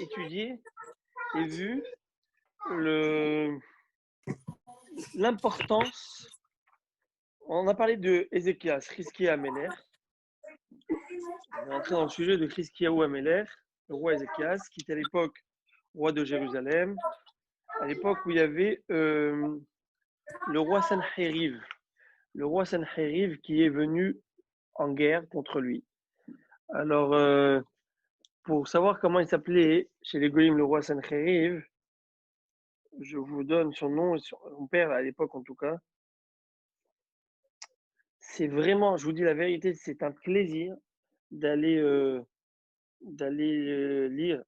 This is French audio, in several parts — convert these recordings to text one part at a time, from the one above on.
étudié et vu le l'importance. On a parlé de Ézéchias, Chizkiya Améler. On est entré dans le sujet de Chizkiyahu Améler, le roi Ézéchias, qui était à l'époque roi de Jérusalem, à l'époque où il y avait le roi Sanchériv. Le roi Sanchériv qui est venu en guerre contre lui. Alors, pour savoir comment il s'appelait chez les Goïms, le roi Sanchériv, je vous donne son nom et son père à l'époque en tout cas. C'est vraiment, je vous dis la vérité, c'est un plaisir d'aller lire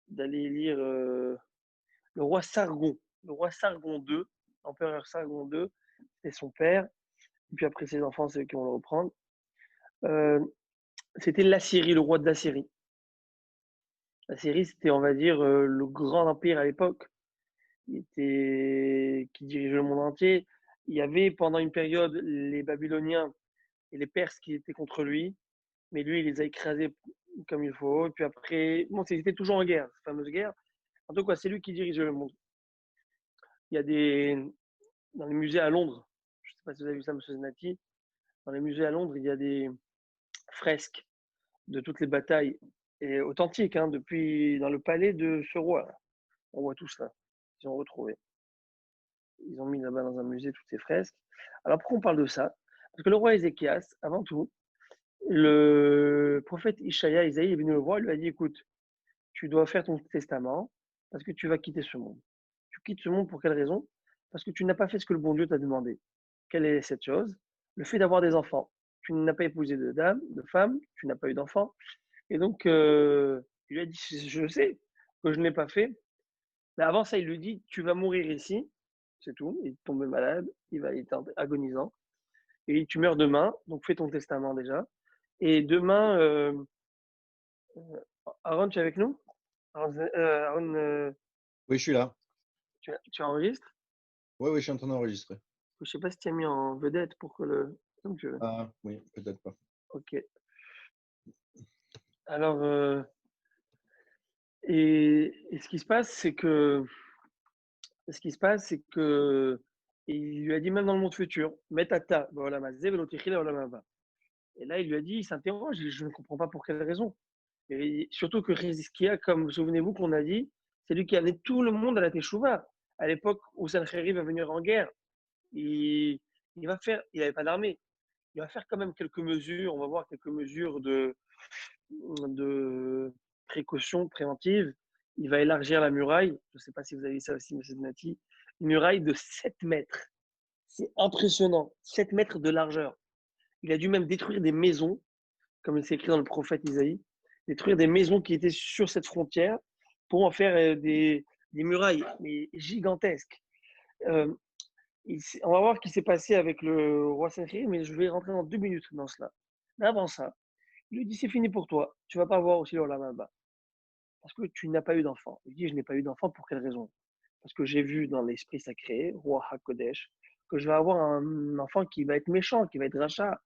le roi Sargon. Le roi Sargon II, l'empereur Sargon II, c'est son père. Et puis après ses enfants, c'est eux qui vont le reprendre. Euh, C'était l'Assyrie, le roi de l'Assyrie. L'Assyrie, c'était, on va dire, le grand empire à l'époque. Qui dirigeait le monde entier. Il y avait pendant une période les Babyloniens et les Perses qui étaient contre lui, mais lui, il les a écrasés comme il faut. Et puis après, bon, c'était toujours en guerre, cette fameuse guerre. En tout cas, c'est lui qui dirigeait le monde. Il y a dans les musées à Londres, je ne sais pas si vous avez vu ça, M. Zenati, dans les musées à Londres, il y a des fresques de toutes les batailles, et authentiques, hein, depuis dans le palais de ce roi. On voit tout ça. Ils ont retrouvé. Ils ont mis là-bas dans un musée toutes ces fresques. Alors pourquoi on parle de ça? Parce que le roi Ézéchias, avant tout, le prophète Ishaïa, Isaïe est venu le voir, il lui a dit, écoute, tu dois faire ton testament parce que tu vas quitter ce monde. Tu quittes ce monde pour quelle raison? Parce que tu n'as pas fait ce que le bon Dieu t'a demandé. Quelle est cette chose? Le fait d'avoir des enfants. Tu n'as pas épousé de dame, de femme, tu n'as pas eu d'enfant. Et donc, il lui a dit, je sais que je ne l'ai pas fait. Mais avant ça, il lui dit, tu vas mourir ici, c'est tout. Il est tombé malade, il était agonisant. Et tu meurs demain, donc fais ton testament déjà. Et demain, Aaron, tu es avec nous? Aaron, Oui, je suis là. tu enregistres? Oui, oui, je suis en train d'enregistrer. Je ne sais pas si tu as mis en vedette pour que le. Comme tu veux. Ah, oui, peut-être pas. Ok. Alors, et ce qui se passe, c'est que. Ce qui se passe, c'est que. Il lui a dit même dans le monde futur, Metata, et là, il lui a dit, il s'interroge, je ne comprends pas pour quelle raison. Et surtout que Rizkia, comme souvenez-vous qu'on a dit, c'est lui qui a amené tout le monde à la Teshuvah. À l'époque où Sancheriv va venir en guerre, il, il va faire, il n'avait pas d'armée, il va faire quand même quelques mesures, on va voir quelques mesures de précaution préventive. Il va élargir la muraille, je ne sais pas si vous avez vu ça aussi, M. Nati, une muraille de 7 mètres. C'est impressionnant, 7 mètres de largeur. Il a dû même détruire des maisons, comme c'est écrit dans le prophète Isaïe, détruire des maisons qui étaient sur cette frontière pour en faire des murailles, mais gigantesques. Euh, on va voir ce qui s'est passé avec le roi Sancheriv, mais je vais rentrer dans 2 minutes dans cela. Mais avant ça, il lui dit c'est fini pour toi, tu vas pas voir aussi le là-bas, parce que tu n'as pas eu d'enfant. Il dit je n'ai pas eu d'enfant pour quelle raison? Parce que j'ai vu dans l'esprit sacré, roi HaKodesh, que je vais avoir un enfant qui va être méchant, qui va être rachat.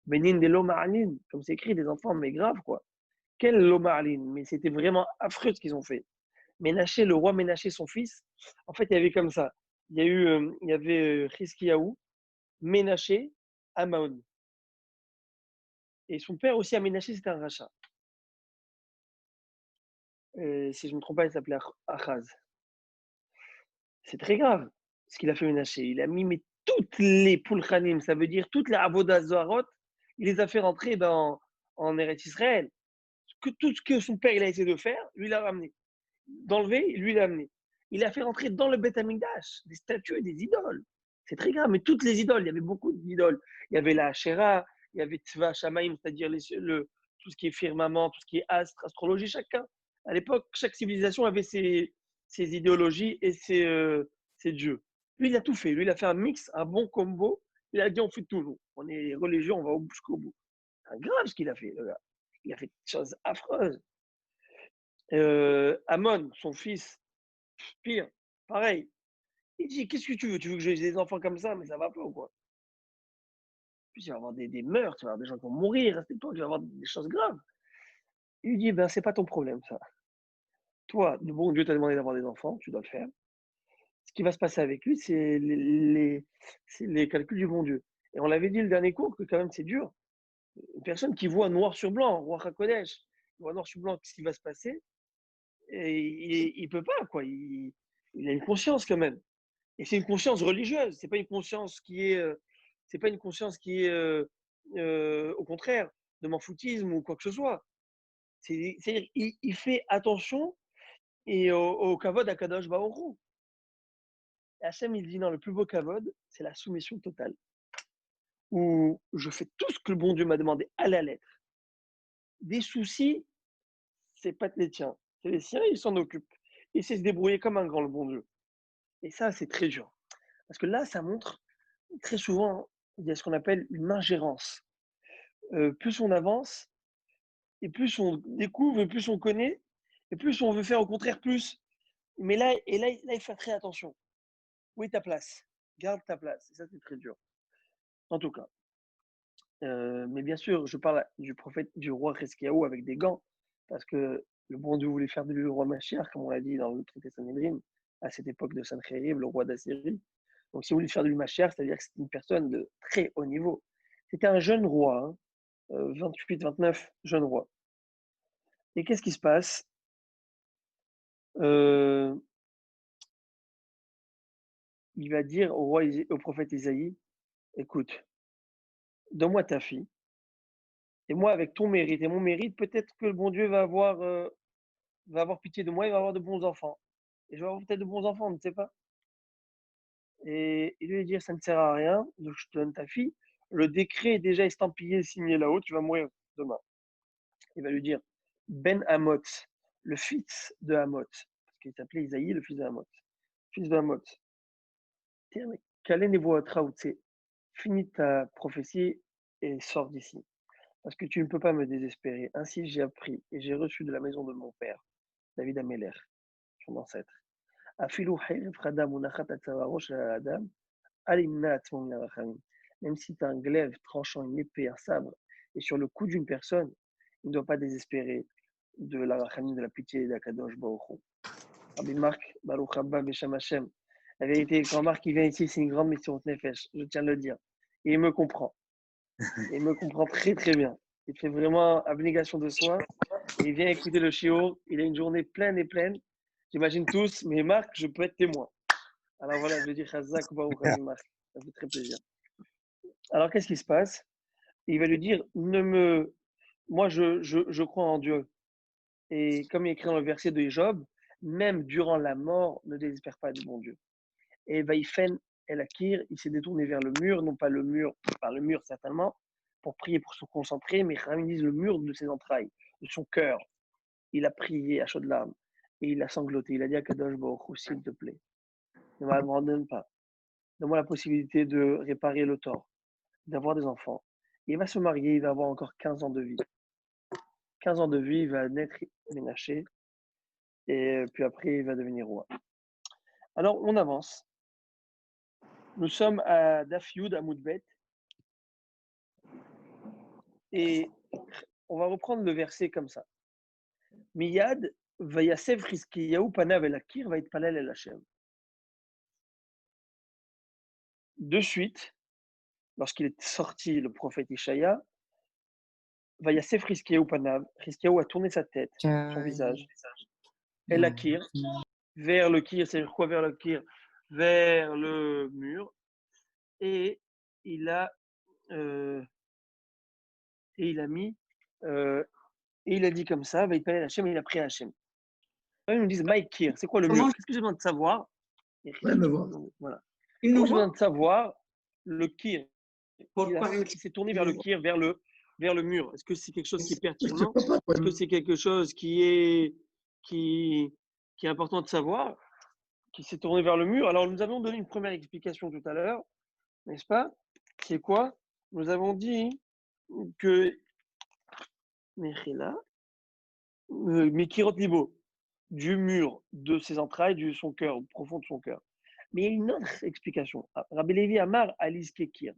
Benin de l'Omarlin, comme c'est écrit, des enfants, mais grave quoi. Quel l'Omarlin? Mais c'était vraiment affreux ce qu'ils ont fait. Ménaché, le roi Ménaché, son fils, en fait, il y avait comme ça. Il y avait Chizkiyahu, Ménaché, Amaon. Et son père aussi, Aménaché, c'était un rachat. Si je ne me trompe pas, il s'appelait Achaz. C'est très grave ce qu'il a fait Ménaché. Il a mis mais toutes les Pulchanim, ça veut dire toutes les Avodazorot, il les a fait rentrer en Eretz Israël. Tout ce que son père il a essayé de faire, lui il a ramené. D'enlever, lui il a amené. Il a fait rentrer dans le Beth Amikdash des statues et des idoles. C'est très grave, mais toutes les idoles, il y avait beaucoup d'idoles. Il y avait la Asherah, il y avait Tzva Shamaim, c'est-à-dire tout ce qui est firmament, tout ce qui est astre, astrologie, chacun. À l'époque, chaque civilisation avait ses idéologies et ses dieux. Lui, il a tout fait. Lui, il a fait un mix, un bon combo. Il a dit on fait tout, nous. On est religieux, on va jusqu'au bout. C'est grave ce qu'il a fait, le gars. Il a fait des choses affreuses. Amon, son fils, pire, pareil. Il dit qu'est-ce que tu veux? Tu veux que j'ai des enfants comme ça? Mais ça va pas ou quoi? Puis il va y avoir des meurtres, il va y avoir des gens qui vont mourir, reste toi, il va y avoir des choses graves. Il lui dit ben c'est pas ton problème ça. toi, le bon Dieu t'a demandé d'avoir des enfants, tu dois le faire. Ce qui va se passer avec lui, c'est les calculs du bon Dieu. Et on l'avait dit le dernier cours que quand même c'est dur. Une personne qui voit noir sur blanc, Roi HaKodesh, il voit noir sur blanc ce qui va se passer, et il peut pas, quoi. Il a une conscience quand même. Et c'est une conscience religieuse, c'est pas une conscience qui est, c'est pas une conscience qui est, au contraire, de m'en foutisme ou quoi que ce soit. C'est-à-dire, il fait attention et au kavod Akadosh Baruch Hu. Et Hachem, il dit non, le plus beau kavod, c'est la soumission totale. Où je fais tout ce que le bon Dieu m'a demandé à la lettre. Des soucis, c'est pas les tiens. C'est les siens, ils s'en occupent. Il sait se débrouiller comme un grand, le bon Dieu. Et ça, c'est très dur. Parce que là, ça montre, très souvent, il y a ce qu'on appelle une ingérence. Plus on avance, et plus on découvre, et plus on connaît, et plus on veut faire au contraire plus. Mais là, il faut faire très attention. Où est ta place? Garde ta place. Et ça, c'est très dur. En tout cas. Mais bien sûr, je parle du prophète, du roi Chizkiyahu avec des gants, parce que le bon Dieu voulait faire de lui le roi Mashiach, comme on l'a dit dans le traité Sanhedrin, à cette époque de Sancheriv, le roi d'Assyrie. Donc, si vous voulez faire de lui Mashiach, c'est-à-dire que c'était une personne de très haut niveau. C'était un jeune roi, hein, 28, 29, jeune roi. Et qu'est-ce qui se passe? Il va dire au prophète Isaïe, écoute, donne-moi ta fille, et moi, avec ton mérite et mon mérite, peut-être que le bon Dieu va avoir pitié de moi, il va avoir de bons enfants. Et je vais avoir peut-être de bons enfants, on ne sait pas. Et il lui dire, ça ne sert à rien, donc je te donne ta fille. Le décret est déjà estampillé, signé là-haut, tu vas mourir demain. Il va lui dire, Ben Amot, le fils de Amot, parce qu'il s'appelait Isaïe, le fils de Amot. Fils de Amot. Finis ta prophétie et sors d'ici. Parce que tu ne peux pas me désespérer. Ainsi j'ai appris et j'ai reçu de la maison de mon père, David Améler, son ancêtre. Même si tu as un glaive tranchant, une épée, un sabre, et sur le cou d'une personne, il ne doit pas désespérer de la rachamim, de la pitié d'Akadosh Baruch Hu. Rabbi Marc, Baruch Abba, Besham Hashem. La vérité, quand Marc il vient ici, c'est une grande mission de Nefesh, je tiens à le dire. Et il me comprend. Il me comprend très très bien. Il fait vraiment abnégation de soi. Et il vient écouter le shiur. Il a une journée pleine et pleine. J'imagine tous, mais Marc, je peux être témoin. Alors voilà, je vais dire Chazak Baruch Rabbi Marc. Ça fait très plaisir. Alors qu'est-ce qui se passe? Il va lui dire, moi je crois en Dieu. Et comme il est écrit dans le verset de Job, même durant la mort, ne désespère pas du bon Dieu. Et Vaïfen El Akir, il s'est détourné vers le mur, non pas le mur, par le mur certainement, pour prier, pour se concentrer, mais Ramim dit le mur de ses entrailles, de son cœur. Il a prié à chaudes larmes et il a sangloté. Il a dit à Kadosh Baruch Hu, s'il te plaît, ne m'abandonne pas. Donne-moi la possibilité de réparer le tort, d'avoir des enfants. Il va se marier, il va avoir encore 15 ans de vie. 15 ans de vie, il va naître ménaché et puis après, il va devenir roi. Alors, on avance. Nous sommes à Daf Yud, à Moudbet. Et on va reprendre le verset comme ça. Miyad, vayasev Chizkiyahu panav el akir, vaitpalel el Hashem. De suite, lorsqu'il est sorti, le prophète Ishaïa, vayasev Chizkiyahu panav, Chizkiyahu a tourné sa tête, son visage, el akir, vers le kir, c'est quoi vers le kir? Vers le mur, et il a, mis, et il a dit comme ça, vaitpalel Hashem, il a pris Hashem. Ils nous disent Mike Kir, c'est quoi le mur? Qu'est-ce que j'ai besoin de savoir? Ouais, me voir. Voilà. Il Moi, nous j'ai besoin voit. de savoir le Kir. Pour parler. Il s'est tourné vers le Kir, vers le mur. Est-ce que c'est quelque chose qui est Je sais pertinent? pas. Est-ce que c'est quelque chose qui est important de savoir? Qui s'est tourné vers le mur? Alors, nous avons donné une première explication tout à l'heure, n'est-ce pas? C'est quoi? Nous avons dit que Mechila, Mikirot Libo, du mur de ses entrailles, de son cœur, profond de son cœur. Mais il y a une autre explication. Rabbi Levi Amar Alice Kekir.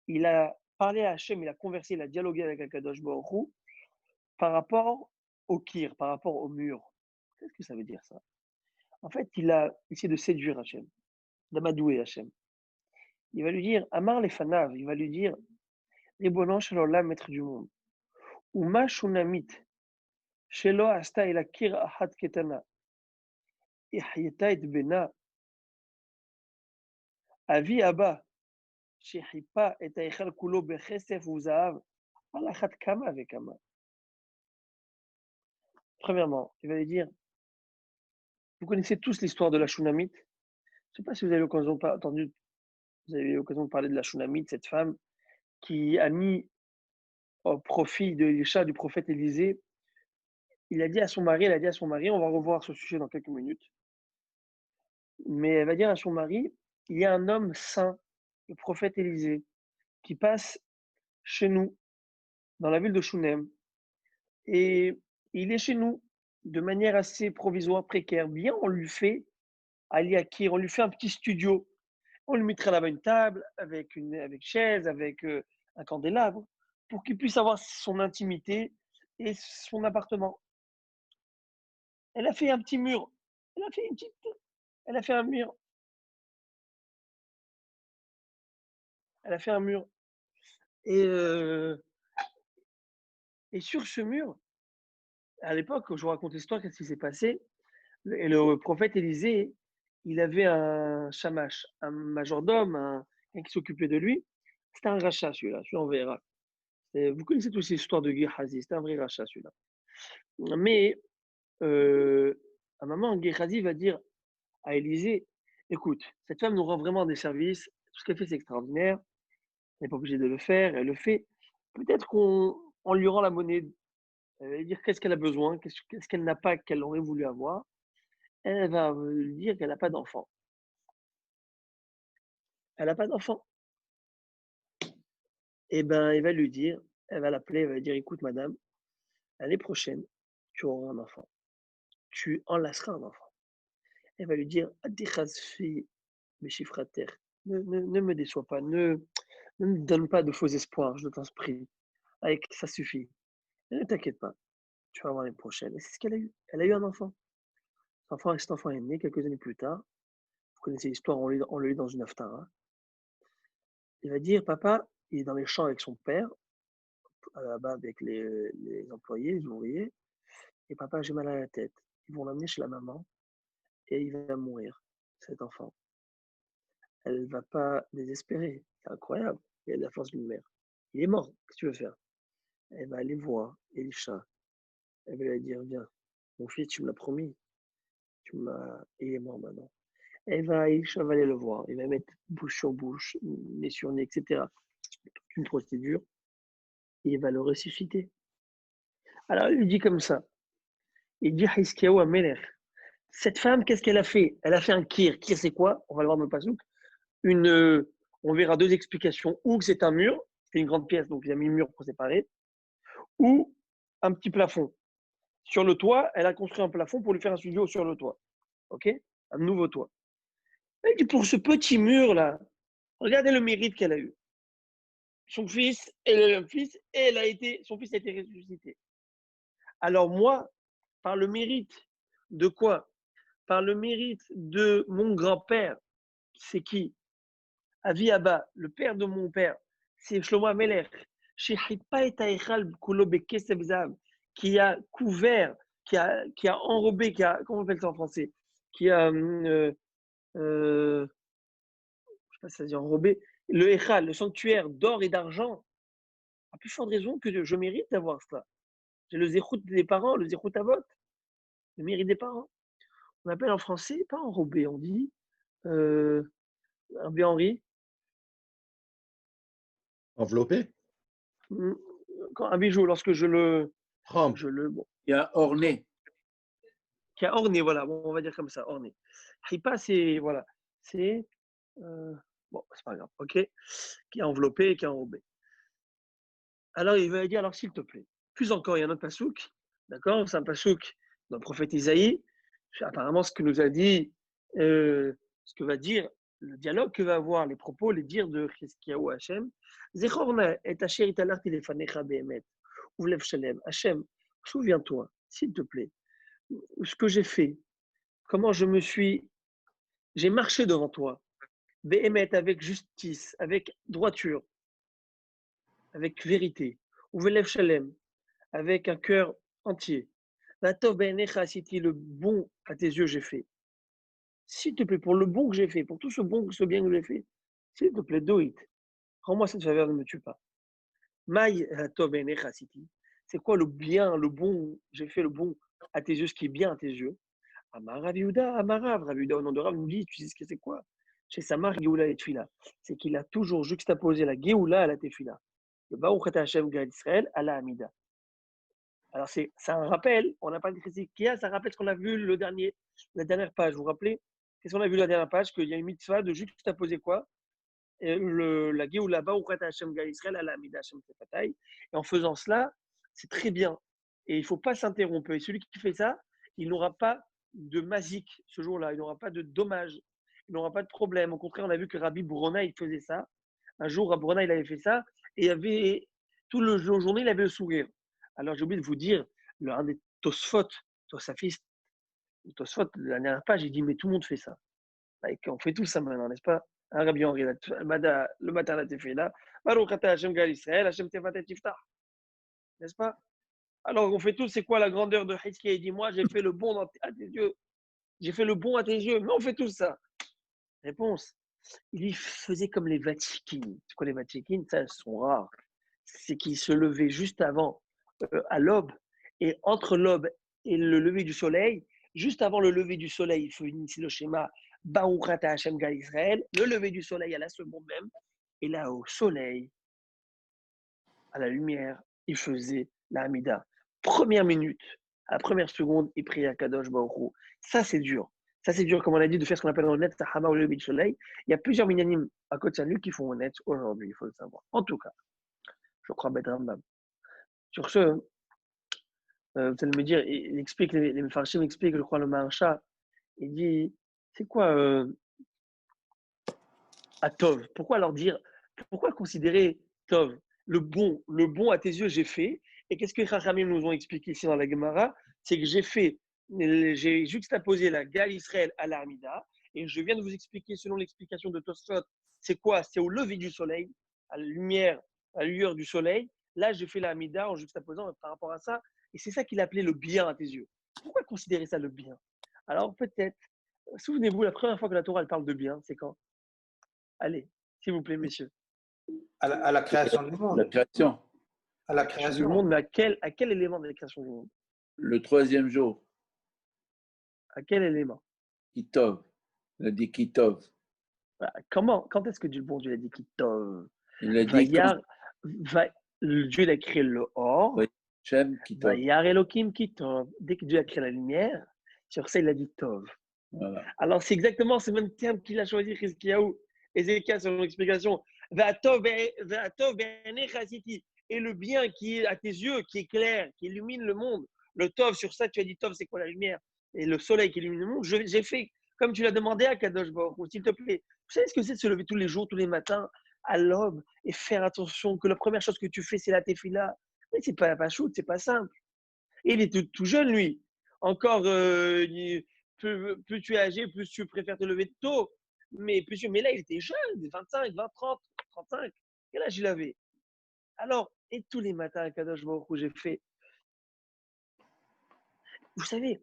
Il a parlé à Hachem, il a conversé, il a dialogué avec Akadosh Baruch Hu par rapport au kir, par rapport au mur. Qu'est-ce que ça veut dire ça? En fait, il a essayé de séduire Hachem, d'amadouer Hachem. Il va lui dire, Amar les fanav, il va lui dire, Ribonon Shalom, maître du monde. Uma shunamit, Shelo asta ila kir ahad ketana, Ihyeta et bena, Avi Abba, Shehipa et Aichal kulo bechesef ou zahav, alachat kama avec kama. Premièrement, il va lui dire, vous connaissez tous l'histoire de la Shunamite. Je ne sais pas si vous avez entendu, vous avez eu l'occasion de parler de la Shunamite, cette femme qui a mis au profit de l'Élisha du prophète Élisée. Elle a dit à son mari, on va revoir ce sujet dans quelques minutes, mais elle va dire à son mari, il y a un homme saint, le prophète Élisée, qui passe chez nous, dans la ville de Shunem, et il est chez nous de manière assez provisoire, précaire. Bien, on lui fait Aliakir, on lui fait un petit studio. On lui mettrait là-bas une table avec chaise, avec un candélabre, pour qu'il puisse avoir son intimité et son appartement. Elle a fait un petit mur. Elle a fait un mur. Elle a fait un mur. Et sur ce mur, à l'époque, quand je vous raconte l'histoire, qu'est-ce qui s'est passé? Le prophète Élisée, il avait un shamash, un majordome, quelqu'un qui s'occupait de lui. C'était un rachat, celui-là, on verra. Vous connaissez tous ces histoires de Gehazi, c'était un vrai rachat, celui-là. Mais à un moment, Gehazi va dire à Élisée, écoute, cette femme nous rend vraiment des services, tout ce qu'elle fait, c'est extraordinaire, elle n'est pas obligée de le faire, elle le fait. Peut-être qu'on lui rend la monnaie, elle va lui dire qu'est-ce qu'elle a besoin, qu'est-ce qu'elle n'a pas, qu'elle aurait voulu avoir. Elle va lui dire qu'elle n'a pas d'enfant. Elle n'a pas d'enfant. Eh bien, il va lui dire, elle va l'appeler, elle va lui dire, écoute, madame, l'année prochaine, tu auras un enfant. Tu enlaceras un enfant. Elle va lui dire, Adichazfi, mes chiffres à terre, ne me déçois pas, ne me donne pas de faux espoirs, je t'en prie. Avec ça suffit. Ne t'inquiète pas, tu vas voir l'année prochaine. Et c'est ce qu'elle a eu. Elle a eu un enfant. Cet enfant est né quelques années plus tard. Vous connaissez l'histoire, on le lit dans une haftara. Il va dire, papa, il est dans les champs avec son père, là-bas avec les employés, les ouvriers. Et papa, j'ai mal à la tête. Ils vont l'amener chez la maman et il va mourir, cet enfant. Elle ne va pas désespérer. C'est incroyable. Il y a de la force d'une mère. Il est mort. Qu'est-ce que tu veux faire? Elle va aller voir Elisha. Elle va lui dire, viens, mon fils, tu me l'as promis. Il est mort maintenant. Elisha va aller le voir. Il va mettre bouche sur bouche, nez sur nez, etc. Une procédure. Et il va le ressusciter. Alors, il lui dit comme ça. Il dit, Hiskiyahu Amelech. Cette femme, qu'est-ce qu'elle a fait? Elle a fait un kir. Kir, c'est quoi? On va le voir dans le pasouk. On verra deux explications. Ou que c'est un mur, c'est une grande pièce, donc il a mis un mur pour séparer, ou un petit plafond. Sur le toit, elle a construit un plafond pour lui faire un studio sur le toit. OK? Un nouveau toit. Elle dit, pour ce petit mur-là, regardez le mérite qu'elle a eu. Son fils, elle a eu un fils, et son fils a été ressuscité. Alors moi, par le mérite de quoi? Par le mérite de mon grand-père, c'est qui? Avi Abba, le père de mon père, c'est Shlomo Amelech, qui a couvert, qui a enrobé, comment on appelle ça en français? Qui a, je sais pas si ça dit enrobé, le Echal, le sanctuaire d'or et d'argent, à plus forte raison que je mérite d'avoir ça. J'ai le zéchout des parents, le zéchout avot, le mérite des parents. On appelle en français, pas enrobé, on dit, Rabbi Henri. Enveloppé? Quand un bijou, lorsque bon, Il y a orné. qui a orné, voilà, bon, on va dire comme ça, orné. Hipa, c'est, voilà, c'est, bon, c'est pas grave, ok, qui est enveloppé, qui est enrobé. Alors, il va dire, alors, s'il te plaît, plus encore, il y a un autre pasouk, d'accord, c'est un pasouk dans le prophète Isaïe, apparemment, ce que nous a dit, ce que va dire, le dialogue que va avoir, les propos, les dires de Hiskiyahu Hachem, Zechorna et Asher italarti lefanecha behemet, uvlev shalem, Hachem, souviens-toi, s'il te plaît, ce que j'ai fait, comment j'ai marché devant toi, Béhémet, avec justice, avec droiture, avec vérité, ou Velev Shalem, avec un cœur entier. Le bon à tes yeux, j'ai fait. S'il te plaît, pour le bon que j'ai fait, pour tout ce bien que j'ai fait, s'il te plaît, do it. Rends-moi cette faveur, ne me tue pas. Maï City. C'est quoi le bien, le bon? J'ai fait le bon à tes yeux, ce qui est bien à tes yeux. Amarav Yehuda, Amarav, Rav Yehuda, au nom de Rav, nous dit, tu sais ce que c'est quoi? Chez Samar, Géoula et Tfila. C'est qu'il a toujours juxtaposé la Géoula à la Tefila. Le Baruch Ata Hashem Gad Israël à la Hamida. Alors, c'est un rappel, on n'a pas de critique qu'il y a, ça rappelle ce qu'on a vu la dernière page. Vous vous rappelez? Qu'est-ce qu'on a vu la dernière page? Qu'il y a une mitzvah de juxtaposer quoi? La Géoula Baruch Ata Hashem Gad Israël à la Hamida Hashem Tefataï. Et en faisant cela, c'est très bien. Et il ne faut pas s'interrompre. Et celui qui fait ça, il n'aura pas de mazik ce jour-là. Il n'aura pas de dommage. Il n'aura pas de problème. Au contraire, on a vu que Rabbi Bourona, il faisait ça. Un jour, Rabbi Bourona, il avait fait ça. Et tout le journée, il avait le sourire. Alors, j'ai oublié de vous dire, un des Tosfot, Tosafiste, Tosfot, la dernière page, il dit, mais tout le monde fait ça. On fait tout ça maintenant, n'est-ce pas? Un Rabbi Henri, le matin, la tefila, Baruch Ata Hashem Gal Israël, Hashem Tefatet Tiftah. N'est-ce pas? Alors, on fait tout, c'est quoi la grandeur de Hitzki? Il dit, moi, j'ai fait le bon à tes yeux. J'ai fait le bon à tes yeux. Mais on fait tout ça. Réponse. Il faisait comme les Vatikines. C'est quoi les Vatikines? Ça, elles sont rares. C'est qu'ils se levaient juste avant, à l'aube. Et entre l'aube et le lever du soleil, juste avant le lever du soleil, il faut initier le schéma Baruch Ata Hashem Gal Israël, le lever du soleil à la seconde même. Et là, au soleil, à la lumière, il faisait la Hamida. Première minute, à la première seconde, il priait à Kadosh Baruch Hu. Ça, c'est dur. Ça, c'est dur, comme on a dit, de faire ce qu'on appelle dans le net, Tahama ou le lever du soleil. Il y a plusieurs minyanim à côté de lui qui font honnête aujourd'hui, il faut le savoir. En tout cas, je crois Bet Rambam. Sur ce, vous allez me dire, il explique, les Mefarshim expliquent, je crois, le Maharsha, il dit, c'est quoi à Tov? Pourquoi considérer Tov, le bon à tes yeux, j'ai fait? Et qu'est-ce que les Chachamim nous ont expliqué ici dans la Gemara? C'est que j'ai juxtaposé la Gal Israël à l'Armida, et je viens de vous expliquer, selon l'explication de Tosfot, c'est quoi? C'est au lever du soleil, à la lueur du soleil. Là, j'ai fait l'Armida en juxtaposant par rapport à ça, et c'est ça qu'il appelait le bien à tes yeux. Pourquoi considérer ça le bien? Alors peut-être, souvenez-vous, la première fois que la Torah elle parle de bien, c'est quand? Allez, s'il vous plaît, messieurs. À la création du monde. La création. À la création du monde, mais à quel élément de la création du monde? Le troisième jour. À quel élément? Kitov. Il a dit Kitov. Quand est-ce que Bon Dieu a dit Kitov? Il a dit Dieu il a créé le or. Shem Kitov. Vayar Elohim Kitov. Dès que Dieu a créé la lumière, sur ça il a dit Tov. Voilà. Alors c'est exactement ce même terme qu'il a choisi Chizkiyahu. Ézéchias, selon l'explication. Et le bien qui est à tes yeux, qui est clair, qui illumine le monde. Le Tov, sur ça, tu as dit Tov, c'est quoi la lumière? Et le soleil qui illumine le monde. J'ai fait comme tu l'as demandé à Kadosh Baruch Hu, s'il te plaît. Vous savez ce que c'est de se lever tous les jours, tous les matins, à l'aube, et faire attention que la première chose que tu fais, c'est la tefila. Mais c'est pas shoot, c'est pas simple. Et il est tout jeune, lui. Encore, plus tu es âgé, plus tu préfères te lever tôt. Mais là, il était jeune, 25, 20, 30, 35. Quel âge il avait? Alors, et tous les matins à Kadosh Baruch Hu, j'ai fait. Vous savez,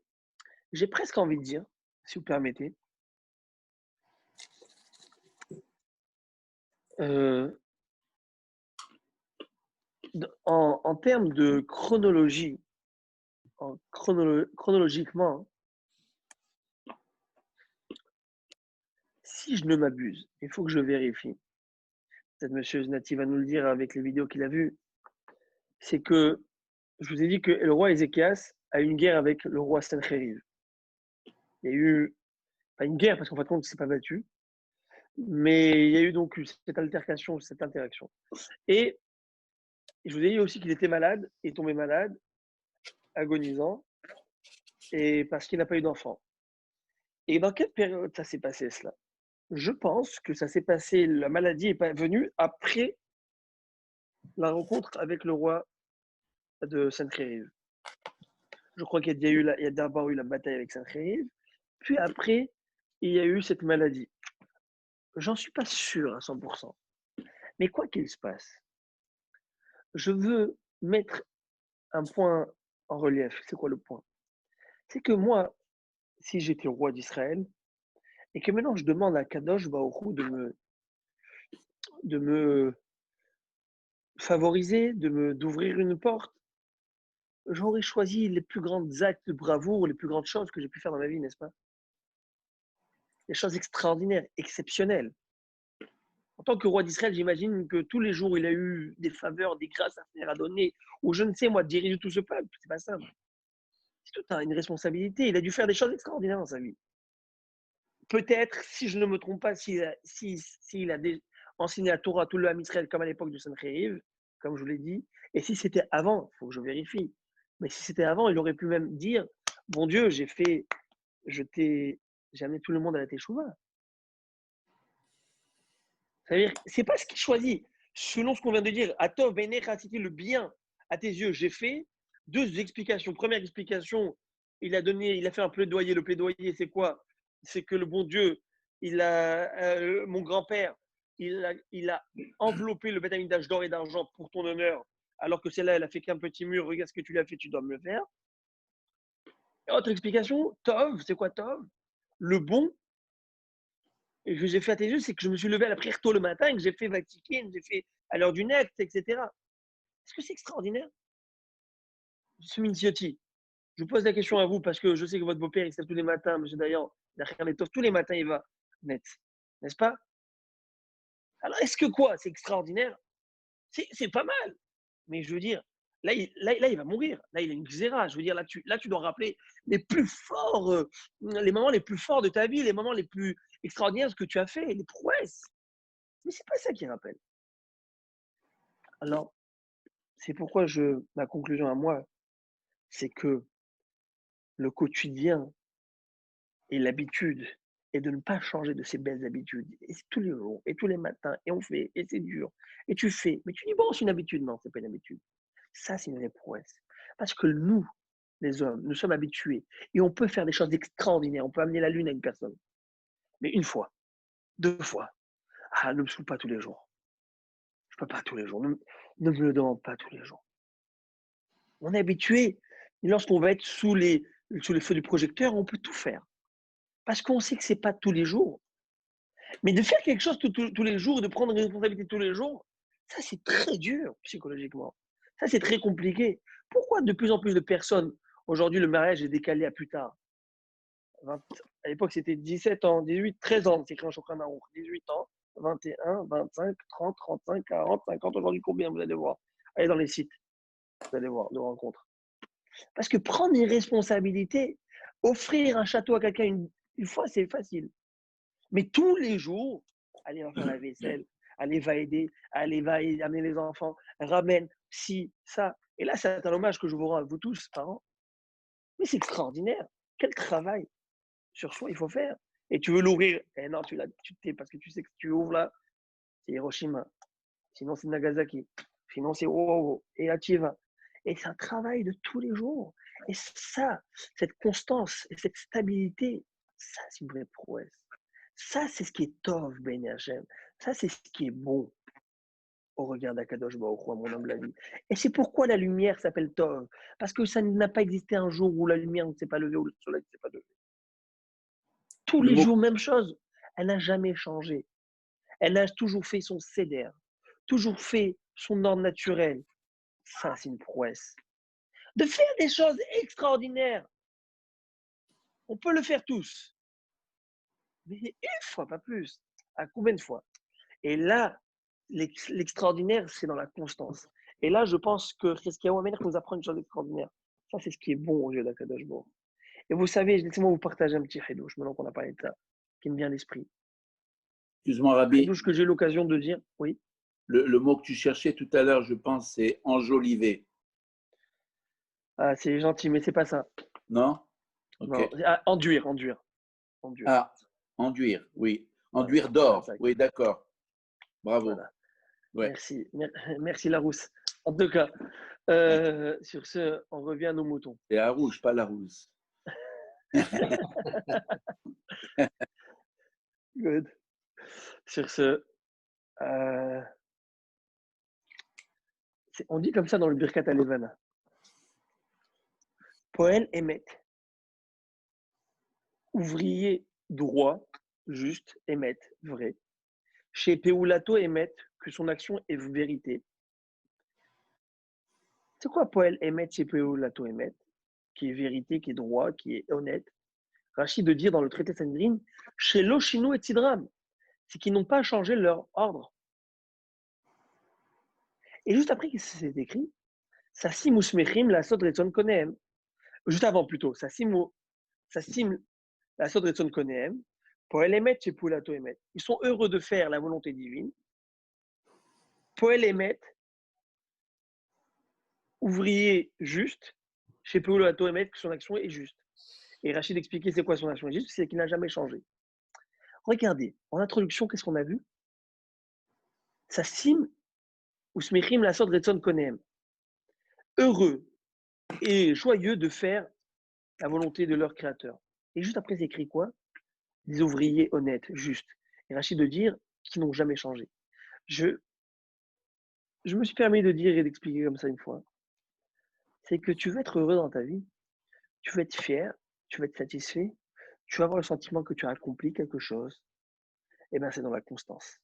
j'ai presque envie de dire, si vous permettez, en termes de chronologie, chronologiquement, si je ne m'abuse, il faut que je vérifie. Peut-être M. Znati va nous le dire avec les vidéos qu'il a vues. C'est que je vous ai dit que le roi Ézéchias a eu une guerre avec le roi Senchériv. Il y a eu, pas une guerre parce qu'en fin de compte, il ne s'est pas battu, mais il y a eu donc cette altercation, cette interaction. Et je vous ai dit aussi qu'il était malade, est tombé malade, agonisant, et parce qu'il n'a pas eu d'enfant. Et dans quelle période ça s'est passé cela? Je pense que ça s'est passé, la maladie est venue après la rencontre avec le roi de Senchériv. Je crois qu'il y a il y a d'abord eu la bataille avec Sancheriv, puis après, il y a eu cette maladie. J'en suis pas sûr à 100%. Mais quoi qu'il se passe, je veux mettre un point en relief. C'est quoi le point? C'est que moi, si j'étais roi d'Israël, et que maintenant je demande à Kadosh Baruch Hu de me favoriser, d'ouvrir une porte, j'aurais choisi les plus grands actes de bravoure, les plus grandes choses que j'ai pu faire dans ma vie, n'est-ce pas? Des choses extraordinaires, exceptionnelles. En tant que roi d'Israël, j'imagine que tous les jours, il a eu des faveurs, des grâces à faire, à donner, ou je ne sais, moi, diriger tout ce peuple. C'est pas simple. C'est tout une responsabilité. Il a dû faire des choses extraordinaires dans sa vie. Peut-être, si je ne me trompe pas, s'il a enseigné la Torah à tout le Ham Israël comme à l'époque de Sancheriv, comme je vous l'ai dit, et si c'était avant, il faut que je vérifie, mais si c'était avant, il aurait pu même dire, bon Dieu, j'ai amené tout le monde à la Teshuvah. C'est-à-dire, c'est pas ce qu'il choisit. Selon ce qu'on vient de dire, Atov Beinecha, c'était le bien à tes yeux, j'ai fait. Deux explications. Première explication, il a fait un plaidoyer. Le plaidoyer, c'est quoi? C'est que le bon Dieu, mon grand-père, il a enveloppé le Beth Amikdash d'or et d'argent pour ton honneur, alors que celle-là, elle a fait qu'un petit mur. Regarde ce que tu lui as fait, tu dois me le faire. Et autre explication, Tov, c'est quoi Tov? Le bon. Et que j'ai fait à tes yeux, c'est que je me suis levé à la prière tôt le matin et que j'ai fait Vatikin, j'ai fait à l'heure du net, etc. Est-ce que c'est extraordinaire? Ce Minciotti, je vous pose la question à vous parce que je sais que votre beau-père, il se lève tous les matins, monsieur Dayan, tous les matins, il va net, n'est-ce pas? Alors, est-ce que quoi? C'est extraordinaire? C'est pas mal. Mais je veux dire, là, il va mourir. Là, il a une xéra. Je veux dire, là, tu dois rappeler les plus forts, les moments les plus forts de ta vie, les moments les plus extraordinaires que tu as fait, les prouesses. Mais c'est pas ça qui rappelle. Alors, c'est pourquoi ma conclusion à moi, c'est que le quotidien et l'habitude est de ne pas changer de ces belles habitudes. Et c'est tous les jours, et tous les matins, et on fait, et c'est dur, et tu fais. Mais tu dis, bon, c'est une habitude. Non, c'est pas une habitude. Ça, c'est une vraie prouesse. Parce que nous, les hommes, nous sommes habitués, et on peut faire des choses extraordinaires. On peut amener la lune à une personne. Mais une fois, deux fois, ne me saoule pas tous les jours. Je peux pas tous les jours. Ne me le demande pas tous les jours. On est habitué. Et lorsqu'on va être sous les feux du projecteur, on peut tout faire. Parce qu'on sait que ce n'est pas tous les jours. Mais de faire quelque chose tous les jours, de prendre une responsabilité tous les jours, ça, c'est très dur psychologiquement. Ça, c'est très compliqué. Pourquoi de plus en plus de personnes, aujourd'hui, le mariage est décalé à plus tard? À l'époque, c'était 17 ans, 18, 13 ans, c'est écrit en Shulchan Aruch. 18 ans, 21, 25, 30, 35, 40, 50. Aujourd'hui, combien vous allez voir? Allez dans les sites, vous allez voir de rencontres. Parce que prendre une responsabilité, offrir un château à quelqu'un une fois, c'est facile. Mais tous les jours, allez, va faire la vaisselle, allez, va aider, allez, va amener les enfants, ramène, ci, ça. Et là, c'est un hommage que je vous rends à vous tous, parents. Mais c'est extraordinaire. Quel travail sur soi il faut faire. Et tu veux l'ouvrir. Eh non, tu t'es parce que tu sais que tu ouvres là, c'est Hiroshima. Sinon, c'est Nagasaki. Sinon, c'est Owo. Et là, tu y vas. Et c'est un travail de tous les jours. Et ça, cette constance et cette stabilité, ça, c'est une vraie prouesse. Ça, c'est ce qui est Tov Ben Hashem. Ça, c'est ce qui est bon au regard d'Akadosh Baruch Hu, à mon humble avis. Et c'est pourquoi la lumière s'appelle Tov. Parce que ça n'a pas existé un jour où la lumière ne s'est pas levée ou le soleil ne s'est pas levé. Tous les jours, même chose. Elle n'a jamais changé. Elle a toujours fait son céder, toujours fait son ordre naturel. Ça, c'est une prouesse. De faire des choses extraordinaires. On peut le faire tous. Mais une fois, pas plus. À combien de fois? Et là, l'extraordinaire, c'est dans la constance. Et là, je pense que Chizkiyahu Amelech nous apprend une chose extraordinaire. Ça, c'est ce qui est bon aux yeux d'Akadosh Baruch Hu. Et vous savez, laissez-moi vous partager un petit chidouche, maintenant qu'on a parlé de ça, qui me vient à l'esprit. Excuse-moi, Rabbi. Chidouche que j'ai eu l'occasion de dire, oui. Le mot que tu cherchais tout à l'heure, je pense, c'est enjoliver. Ah, c'est gentil, mais c'est pas ça. Non? Ok. Non. Ah, enduire. Ah, enduire, oui. Enduire Voilà, d'or. voilà, Oui, d'accord. Bravo. voilà. Ouais. Merci. Merci Larousse. En tout cas, Sur ce, on revient à nos moutons. C'est la rouge, pas la rousse. Good. Sur ce, on dit comme ça dans le Birkat Alevana. Poël Emet. Ouvrier droit, juste, Emet, vrai. Chez Peulato Emet, que son action est vérité. C'est quoi Poël Emet chez Peulato Emet? Qui est vérité, qui est droit, qui est honnête. Rachid de dire dans le traité Sanhedrin, chez Loshinu et Tidram, c'est qu'ils n'ont pas changé leur ordre. Et juste après, c'est écrit, Sassim Usmechim la Sod Retzon Konehem. Juste avant plutôt, Sassim la Sod Retzon Konehem, Poël Emet chez Peulato Emet. Ils sont heureux de faire la volonté divine. Poël Emet, ouvrier juste, chez Peulato Emet, que son action est juste. Et Rachid expliquait c'est quoi son action est juste, c'est qu'il n'a jamais changé. Regardez, en introduction, qu'est-ce qu'on a vu? Sassim Usmechim la Sod Retzon Konehem. Heureux et joyeux de faire la volonté de leur créateur. Et juste après, c'est écrit quoi? Des ouvriers honnêtes, justes. Et Rachid de dire qui n'ont jamais changé. Je me suis permis de dire et d'expliquer comme ça une fois. C'est que tu veux être heureux dans ta vie, tu veux être fier, tu veux être satisfait, tu vas avoir le sentiment que tu as accompli quelque chose. Et bien, c'est dans la constance.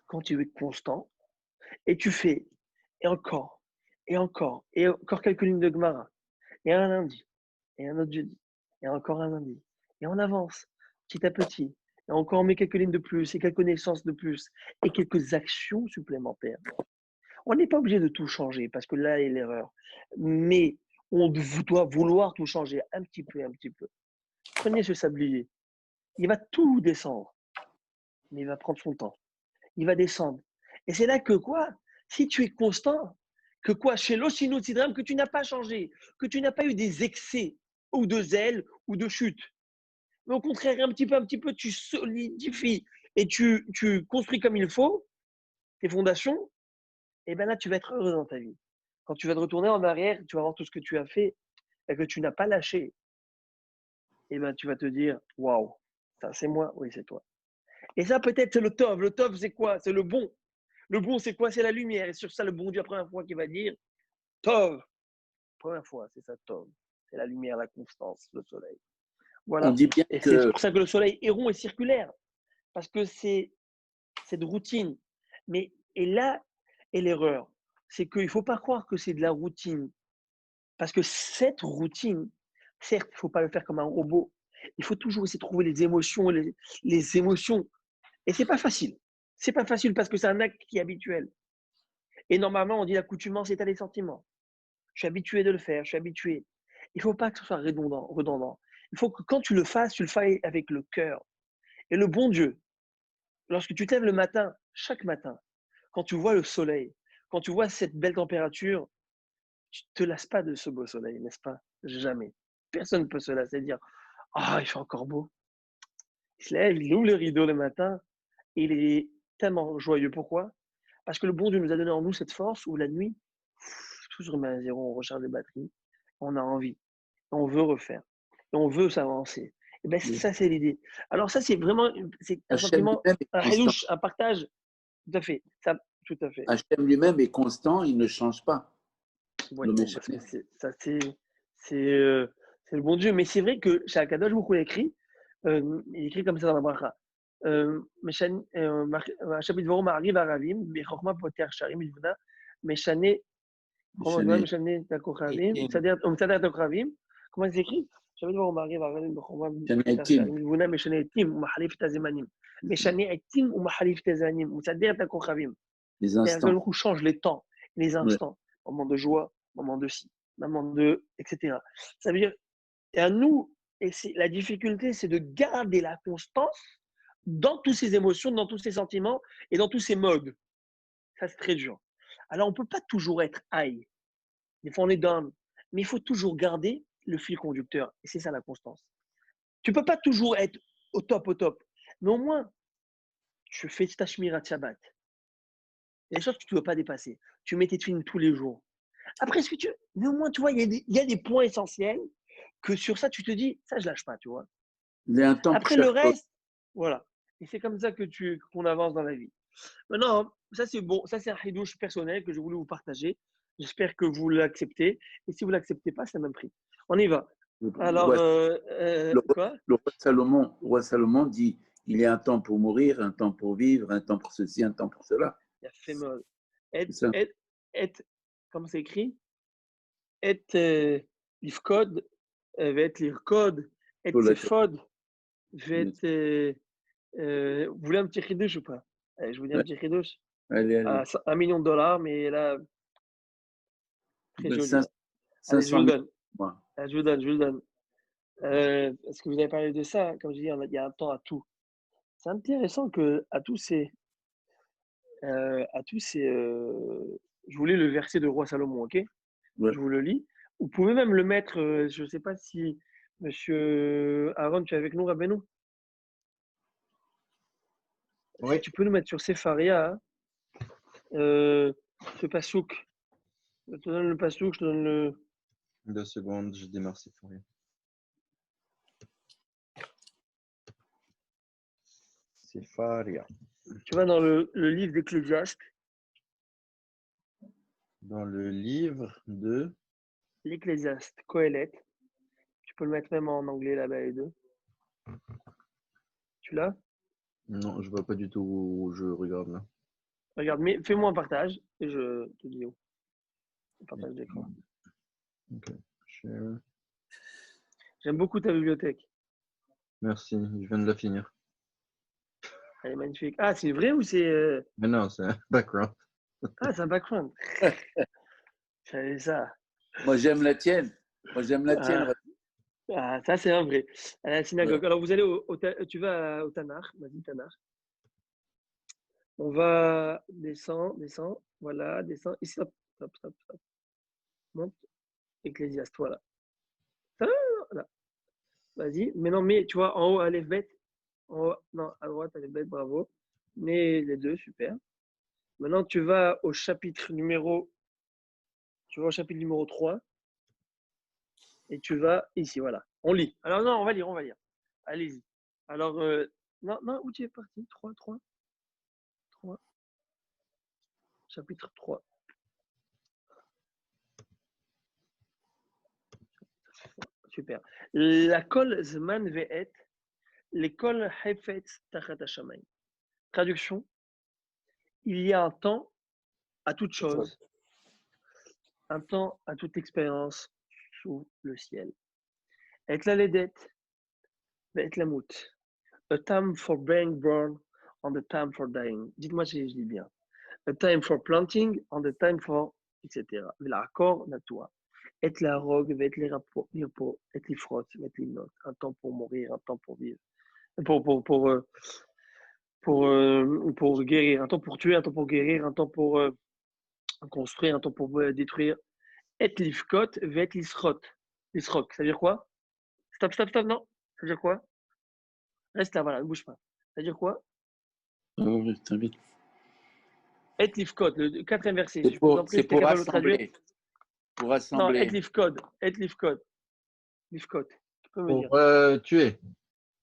Quand tu es constant et tu fais, et encore, et encore, et encore quelques lignes de Gemara, et un lundi, et un autre jeudi, et encore un lundi, et on avance petit à petit, et encore on met quelques lignes de plus, et quelques connaissances de plus, et quelques actions supplémentaires. On n'est pas obligé de tout changer, parce que là est l'erreur. Mais on doit vouloir tout changer un petit peu, un petit peu. Prenez ce sablier, il va tout descendre, mais il va prendre son temps. Il va descendre. Et c'est là que quoi? Si tu es constant, que quoi? Chez l'Oshino Sidram, que tu n'as pas changé, que tu n'as pas eu des excès ou de zèle ou de chute. Mais au contraire, un petit peu, tu solidifies et tu construis comme il faut tes fondations, et bien là, tu vas être heureux dans ta vie. Quand tu vas te retourner en arrière, tu vas voir tout ce que tu as fait et que tu n'as pas lâché. Et bien, tu vas te dire, waouh, ça c'est moi, oui, c'est toi. Et ça, peut-être, c'est le tov. Le tov, c'est quoi? C'est le bon. Le bon, c'est quoi? C'est la lumière. Et sur ça, le bon Dieu, la première fois qu'il va dire, tov. Première fois, c'est ça, tov. C'est la lumière, la constance, le soleil. On Voilà. dit bien Et c'est que pour ça que le soleil est rond et circulaire. Parce que c'est de routine. Mais, et là est l'erreur. C'est qu'il ne faut pas croire que c'est de la routine. Parce que cette routine, certes, il ne faut pas le faire comme un robot. Il faut toujours essayer de trouver les émotions, les émotions. Et c'est pas facile. C'est pas facile parce que c'est un acte qui est habituel. Et normalement, on dit l'accoutumance est à des sentiments. Je suis habitué de le faire, je suis habitué. Il ne faut pas que ce soit redondant. Il faut que quand tu le fasses avec le cœur. Et le bon Dieu, lorsque tu te lèves le matin, chaque matin, quand tu vois le soleil, quand tu vois cette belle température, tu ne te lasses pas de ce beau soleil, n'est-ce pas? Jamais. Personne ne peut se lasser et dire ah, il fait encore beau. Il se lève, il ouvre le rideau le matin et il est tellement joyeux. Pourquoi? Parce que le bon Dieu nous a donné en nous cette force où la nuit, tout se remet à zéro, on recharge les batteries, on a envie, on veut refaire, et on veut s'avancer. Et bien, ça, c'est l'idée. Alors, ça, c'est vraiment c'est un Hachem sentiment, lui-même est un constant. un partage. Tout à fait. Ça, tout à fait. Hachem lui-même est constant, il ne change pas. Ouais, Le bon, parce que Meshané. c'est le bon Dieu. Mais c'est vrai que chez Akadosh beaucoup écrit, il écrit comme ça dans la bracha. Chapitre Vorom arrive à Ravim, Bechorma Poter Sharim Ilvuna, Meshane, Meshané. Meshane Takochavim, Msader Takochavim. Comment c'est écrit? Chapitre Vorom arrive à Ravim, Bechorma Meshané Poter Etim. Sharim Ilvuna, Meshane Etim, ou Mahalif Tazemanim. Meshane Etim ou Mahalif Tazanim, Msader Takochavim. Les C'est-à-dire que le instants. coup change les temps, les Ouais. instants, moment de joie, moment de ci, moment de, etc. Ça veut dire, et à nous, et la difficulté, c'est de garder la constance dans toutes ces émotions, dans tous ces sentiments et dans tous ces modes. Ça, c'est très dur. Alors, on ne peut pas toujours être high. Des fois, on est down. Mais il faut toujours garder le fil conducteur. Et c'est ça la constance. Tu ne peux pas toujours être au top. Mais au moins, tu fais ta Shmirat Shabbat. Il y a des choses que tu ne dois pas dépasser. Tu mets tes films tous les jours. Après, ce que tu... Mais au moins, tu vois, il y a des points essentiels que sur ça, tu te dis, ça, je lâche pas, tu vois. Il y a un temps pour Après, le chaque chose. reste, voilà. Et c'est comme ça que qu'on avance dans la vie. Maintenant, ça, c'est bon. Ça, c'est un hidouche personnel que je voulais vous partager. J'espère que vous l'acceptez. Et si vous ne l'acceptez pas, c'est le même prix. On y va. Alors, Le quoi? roi Salomon dit il y a un temps pour mourir, un temps pour vivre, un temps pour ceci, un temps pour cela. Il y a Fémol. C'est ça. Comment c'est écrit? L'ifcode, être l'ircode, être Pour la- séphod, vous voulez un petit chidouche ou pas? Allez, je vous dis un Ouais. petit chidouche. Allez, allez. $1 million, mais là, très Ben, joli. Là. Allez, je vous 500 le 000 donne. mois. Je vous le donne, je vous le donne. Parce que vous avez parlé de ça, comme je dis, il y a un temps à tout. C'est intéressant que à tout, je voulais le verset de Roi Salomon, ok? Ouais. Je vous le lis. Vous pouvez même le mettre, je ne sais pas si Monsieur Aaron, tu es avec nous, Rabbeinu? Oui. Si tu peux nous mettre sur Sepharia, ce pasouk. Je te donne le pasouk, je te donne le. 2 secondes, je démarre Sepharia. Sepharia. Tu vas dans le livre d'Ecclésiaste, Dans le livre de. l'Ecclésiaste, Coëlette. Tu peux le mettre même en anglais là-bas les deux. Tu l'as? Non, je vois pas du tout où je regarde là. Regarde, mais fais-moi un partage et je te dis où. Un partage d'écran. Ok. Share. J'aime beaucoup ta bibliothèque. Merci, je viens de la finir. Elle est magnifique. Ah, c'est vrai ou c'est. Mais non, c'est un background. Ah, c'est un background. J'avais ça. Moi, j'aime la tienne. Moi, j'aime la tienne. Ça, c'est un vrai. À la synagogue. Ouais. Alors, vous allez tu vas au Tanakh. Vas-y, Tanakh. On va descend. Voilà, descend. Ici, stop. Monte. Ecclésiaste, voilà. Voilà. Vas-y. Maintenant, mais tu vois, en haut, Aleph Bet. En haut, non, à droite, Aleph Bet, bravo. Mais les deux, super. Maintenant, tu vas au chapitre numéro 3. Et tu vas ici, voilà. On lit. Alors, non, on va lire. Allez-y. Alors, non, où tu es parti? 3. Chapitre 3. Super. La kol zman ve'et, l'école hefetz tachat hashamayim. Traduction. Il y a un temps à toute chose, un temps à toute expérience sous le ciel. Et la ledet, ve'et la mout. A time for being born and a time for dying. Dites-moi si je dis bien. A time for planting and a time for, etc. L'accord natura. Et la rogue, ve'et les rapports, et les frottes, ve'et les notes. Un temps pour mourir, un temps pour vivre. Pour guérir, un temps pour tuer, un temps pour guérir, un temps pour construire, un temps pour détruire. Et l'ifkot, vet l'isrot. L'isrok, ça veut dire quoi? Stop, non. Ça veut dire quoi? Reste là, voilà, ne bouge pas. Ça veut dire quoi? Oui, très vite. Et l'ifkot, le 4e verset. C'est Je vous en prie, c'est si tu es pour capable de le traduire. rassembler. Pour Non, et rassembler. l'ifkot. L'ifkot. Tu peux me dire. Pour tuer.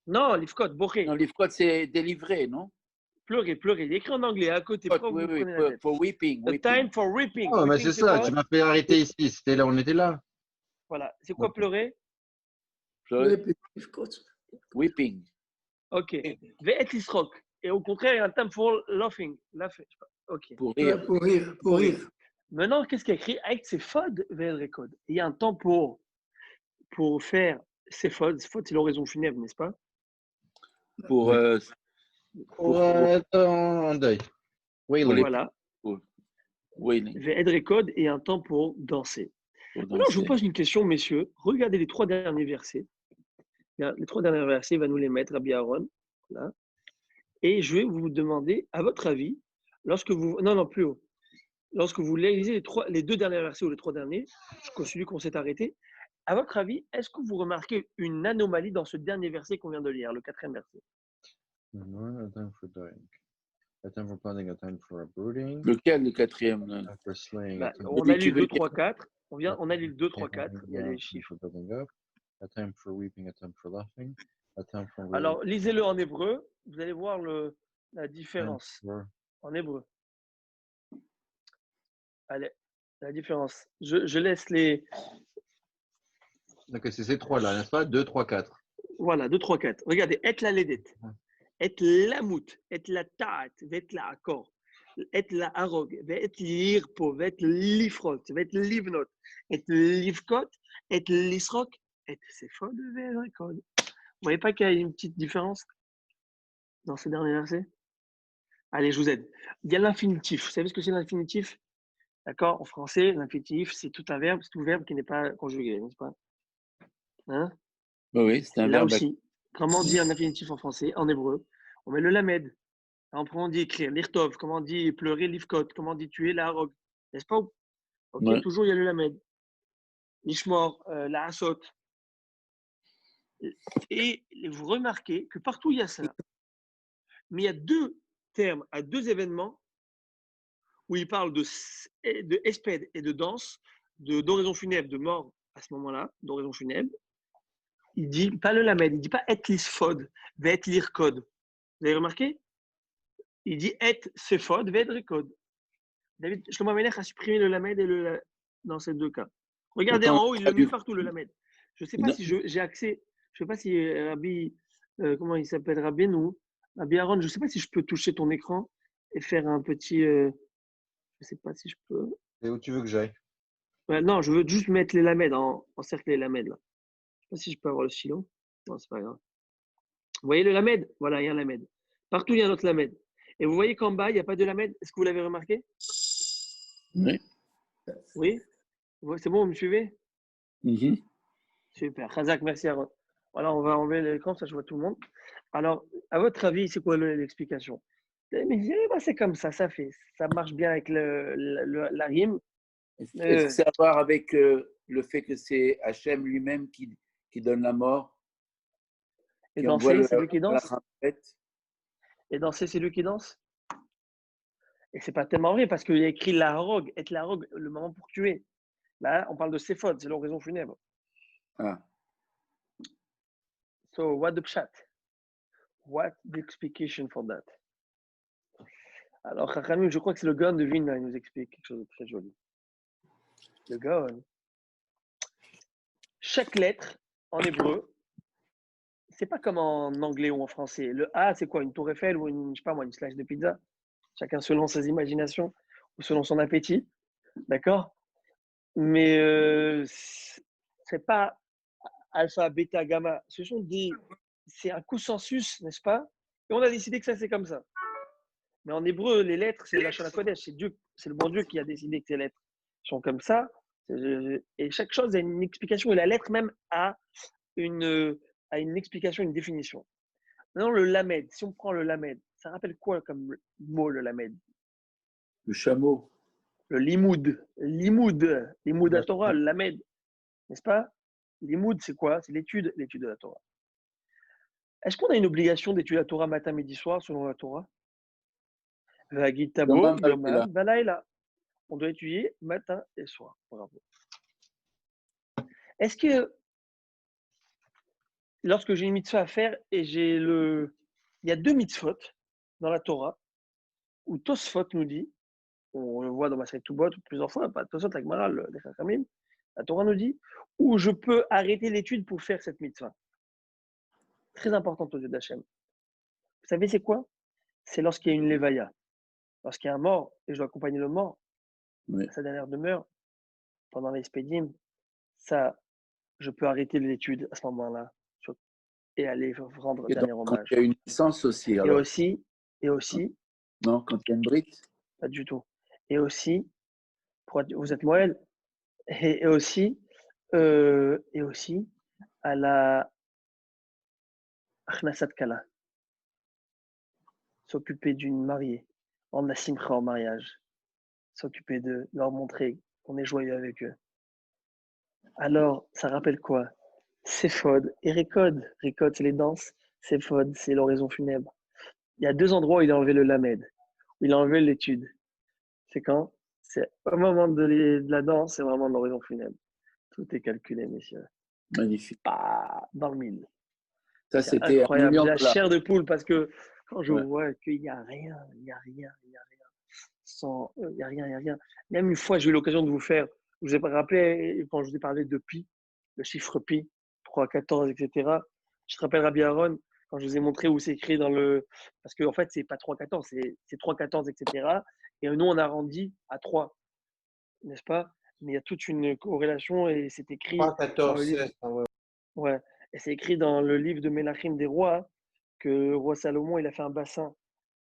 Non, l'ifkot, boré. Non, l'ifkot, c'est délivré, non? Pleurer. Il est écrit en anglais à côté. Pourquoi Oui, vous oui, prenez la tête? for weeping. A time for reaping. Oh, mais Reaping, c'est ça, quoi? tu m'as fait arrêter ici. C'était là, on était là. Voilà. C'est quoi pleurer? Weeping. Ok. Ve'et l'isrok. Et au contraire, il y a un time for laughing. Ok. Pour rire. Pour rire. Maintenant, qu'est-ce qu'il y a écrit? Avec ses fods, ve'el rekod. Il y a un temps pour faire ses fods. Fods, c'est l'oraison funèbre, n'est-ce pas? Pour, Oui. Pour être en deuil. Wailing. Voilà. wailing. Ve'el rekod et un temps pour danser. Maintenant, je vous pose une question, messieurs. Regardez les 3 derniers versets. Les 3 derniers versets, il va nous les mettre, Rabbi Aaron. Là. Et je vais vous demander, à votre avis, lorsque vous. Non, plus haut. Lorsque vous lisez les 2 derniers versets ou les 3 derniers, celui qu'on s'est arrêté, à votre avis, est-ce que vous remarquez une anomalie dans ce dernier verset qu'on vient de lire, le 4e verset? A a time for planting, a time for uprooting, Lequel, le quatrième là? a time for slaying, Bah, a time on dit a que lu tu veux 2, dire. 3, 4. On a lu 2, 3, tearing 4. Il y a down, les a time chiffres. for building up, a time for weeping, a time for laughing, a time for Alors, lisez-le en hébreu. Vous allez voir la time différence for en hébreu. Allez, la différence. Je laisse les. Donc, c'est ces trois-là, n'est-ce pas? 2, 3, 4. Voilà, 2, 3, 4. Regardez, et la ledet, et la mout, et la taat, et la accord, et la harog, et l'irpo, et l'ifrot, et l'ivnot, et l'ivkot, et l'isrok, et c'est faux de vericode. Vous voyez pas qu'il y a une petite différence dans ce dernier verset? Allez, je vous aide. Il y a l'infinitif. Vous savez ce que c'est l'infinitif? D'accord? En français, l'infinitif, c'est tout un verbe, c'est tout verbe qui n'est pas conjugué, n'est-ce pas? Hein? Oui, c'est un Là verbe. aussi, comment on dit un infinitif en français, en hébreu? On met le lamed. Alors, comment on dit écrire? L'irtov. Comment on dit pleurer? L'ifkot. Comment on dit tuer? La harog. N'est-ce pas? Ok, Ouais. toujours il y a le lamed. L'ishmor, la asot. Et vous remarquez que partout il y a ça. Mais il y a deux termes, à deux événements où il parle de espède et de danse, d'oraison funèbre, de mort à ce moment-là, d'oraison funèbre. Il dit pas le lamed, il dit pas et lisfod, vet lirkod. Vous avez remarqué? Il dit et sefod, vet rikod. David Shlomo Amelech a supprimé le lamed et le dans ces deux cas. Regardez Pourtant, en haut, il le met partout le lamed. Je ne sais pas si j'ai accès. Je ne sais pas si Rabbi, comment il s'appelle, Rabbi ou Rabbi Aaron, je ne sais pas si je peux toucher ton écran et faire un petit. Je ne sais pas si je peux. Et où tu veux que j'aille? Ouais, non, je veux juste mettre les lamed, encercler les lamed là. Je ne sais pas si je peux avoir le stylo. Non, c'est pas grave. Vous voyez le lamed? Voilà, il y a un lamed. Partout, il y a un autre lamed. Et vous voyez qu'en bas, il n'y a pas de lamed. Est-ce que vous l'avez remarqué? Oui. Oui? C'est bon, vous me suivez? Mhm. Super. Khazak, merci Aaron. Voilà, on va enlever l'écran, ça je vois tout le monde. Alors, à votre avis, c'est quoi l'explication? Mais c'est comme ça fait. Ça marche bien avec la rime. Est-ce que c'est à voir avec le fait que c'est Hachem lui-même qui donne la mort, Et qui envoie danser, c'est lui qui la danse? trompette? Et danser, c'est lui qui danse? Et c'est pas tellement vrai parce qu'il y a écrit la rogue, être la rogue, le moment pour tuer. Là, on parle de séphod, c'est l'oraison funèbre. Ah. So, what the pshat? What the explication for that? Alors, Chachamim, je crois que c'est le Gaon de Vilna, il nous explique quelque chose de très joli. Le Gaon. Chaque lettre, en hébreu, c'est pas comme en anglais ou en français. Le A, c'est quoi? Une tour Eiffel ou une, je sais pas moi, une slice de pizza? Chacun selon ses imaginations ou selon son appétit. D'accord? Mais c'est pas alpha, bêta, gamma. C'est un consensus, n'est-ce pas? Et on a décidé que ça, c'est comme ça. Mais en hébreu, les lettres, c'est la Shana Kodesh. C'est Dieu, c'est le bon Dieu qui a décidé que ces lettres sont comme ça. Et chaque chose a une explication. Et la lettre même a une explication, une définition. Maintenant, le lamed, si on prend le lamed, ça rappelle quoi comme mot, le lamed? Le chameau. Le limoud à Torah, le lamed, n'est-ce pas? Limoud, c'est quoi? C'est l'étude de la Torah. Est-ce qu'on a une obligation d'étudier la Torah matin, midi, soir, selon la Torah? Vagitabo, yomam, valaïla. On doit étudier matin et soir. Bravo. Est-ce que lorsque j'ai une mitzvah à faire et il y a deux mitzvot dans la Torah où Tosfot nous dit, on le voit dans Maseret Tubot plusieurs fois, pas Tosfot avec Maral, les Chachamim, la Torah nous dit où je peux arrêter l'étude pour faire cette mitzvah. Très importante aux yeux d'Hachem. Vous savez c'est quoi? C'est lorsqu'il y a une levaya, lorsqu'il y a un mort et je dois accompagner le mort à sa dernière demeure pendant les spédim, ça, je peux arrêter l'étude à ce moment-là et aller rendre Et dernier donc, quand hommage. il y a une naissance aussi, Et alors. aussi, Non, quand il y a une brite. pas du tout. Et aussi, vous êtes Moël, et aussi à la Achnasat Kala, s'occuper d'une mariée, en la simcha en mariage, s'occuper de leur montrer qu'on est joyeux avec eux. Alors, ça rappelle quoi? Séphod et Récod. Récod, c'est les danses. Séphod, c'est l'oraison funèbre. Il y a deux endroits où il a enlevé le lamed. Il a enlevé l'étude. C'est quand? C'est au moment de la danse, c'est vraiment l'horizon funèbre. Tout est calculé, messieurs. Magnifique. Dans le mille. Ça, C'est c'était un incroyable. million J'ai de la dollars. chair de poule parce que quand je Ouais. vois qu'il n'y a rien, il n'y a rien, il n'y a rien. Sans, il n'y a rien, il n'y a rien. Même une fois, j'ai eu l'occasion de vous faire, je vous ai rappelé quand je vous ai parlé de pi, le chiffre pi, 3, 14, etc. Je te rappelle Rabbi Aaron, quand je vous ai montré où c'est écrit dans le. Parce qu'en fait, c'est pas 3, 14, c'est 3, 14, etc. Et nous, on a arrondi à 3, n'est-ce pas? Mais il y a toute une corrélation et c'est écrit 3, dans 14, le livre. 16. Ouais. Ouais. Et c'est écrit dans le livre de Mélachim des rois que le roi Salomon, il a fait un bassin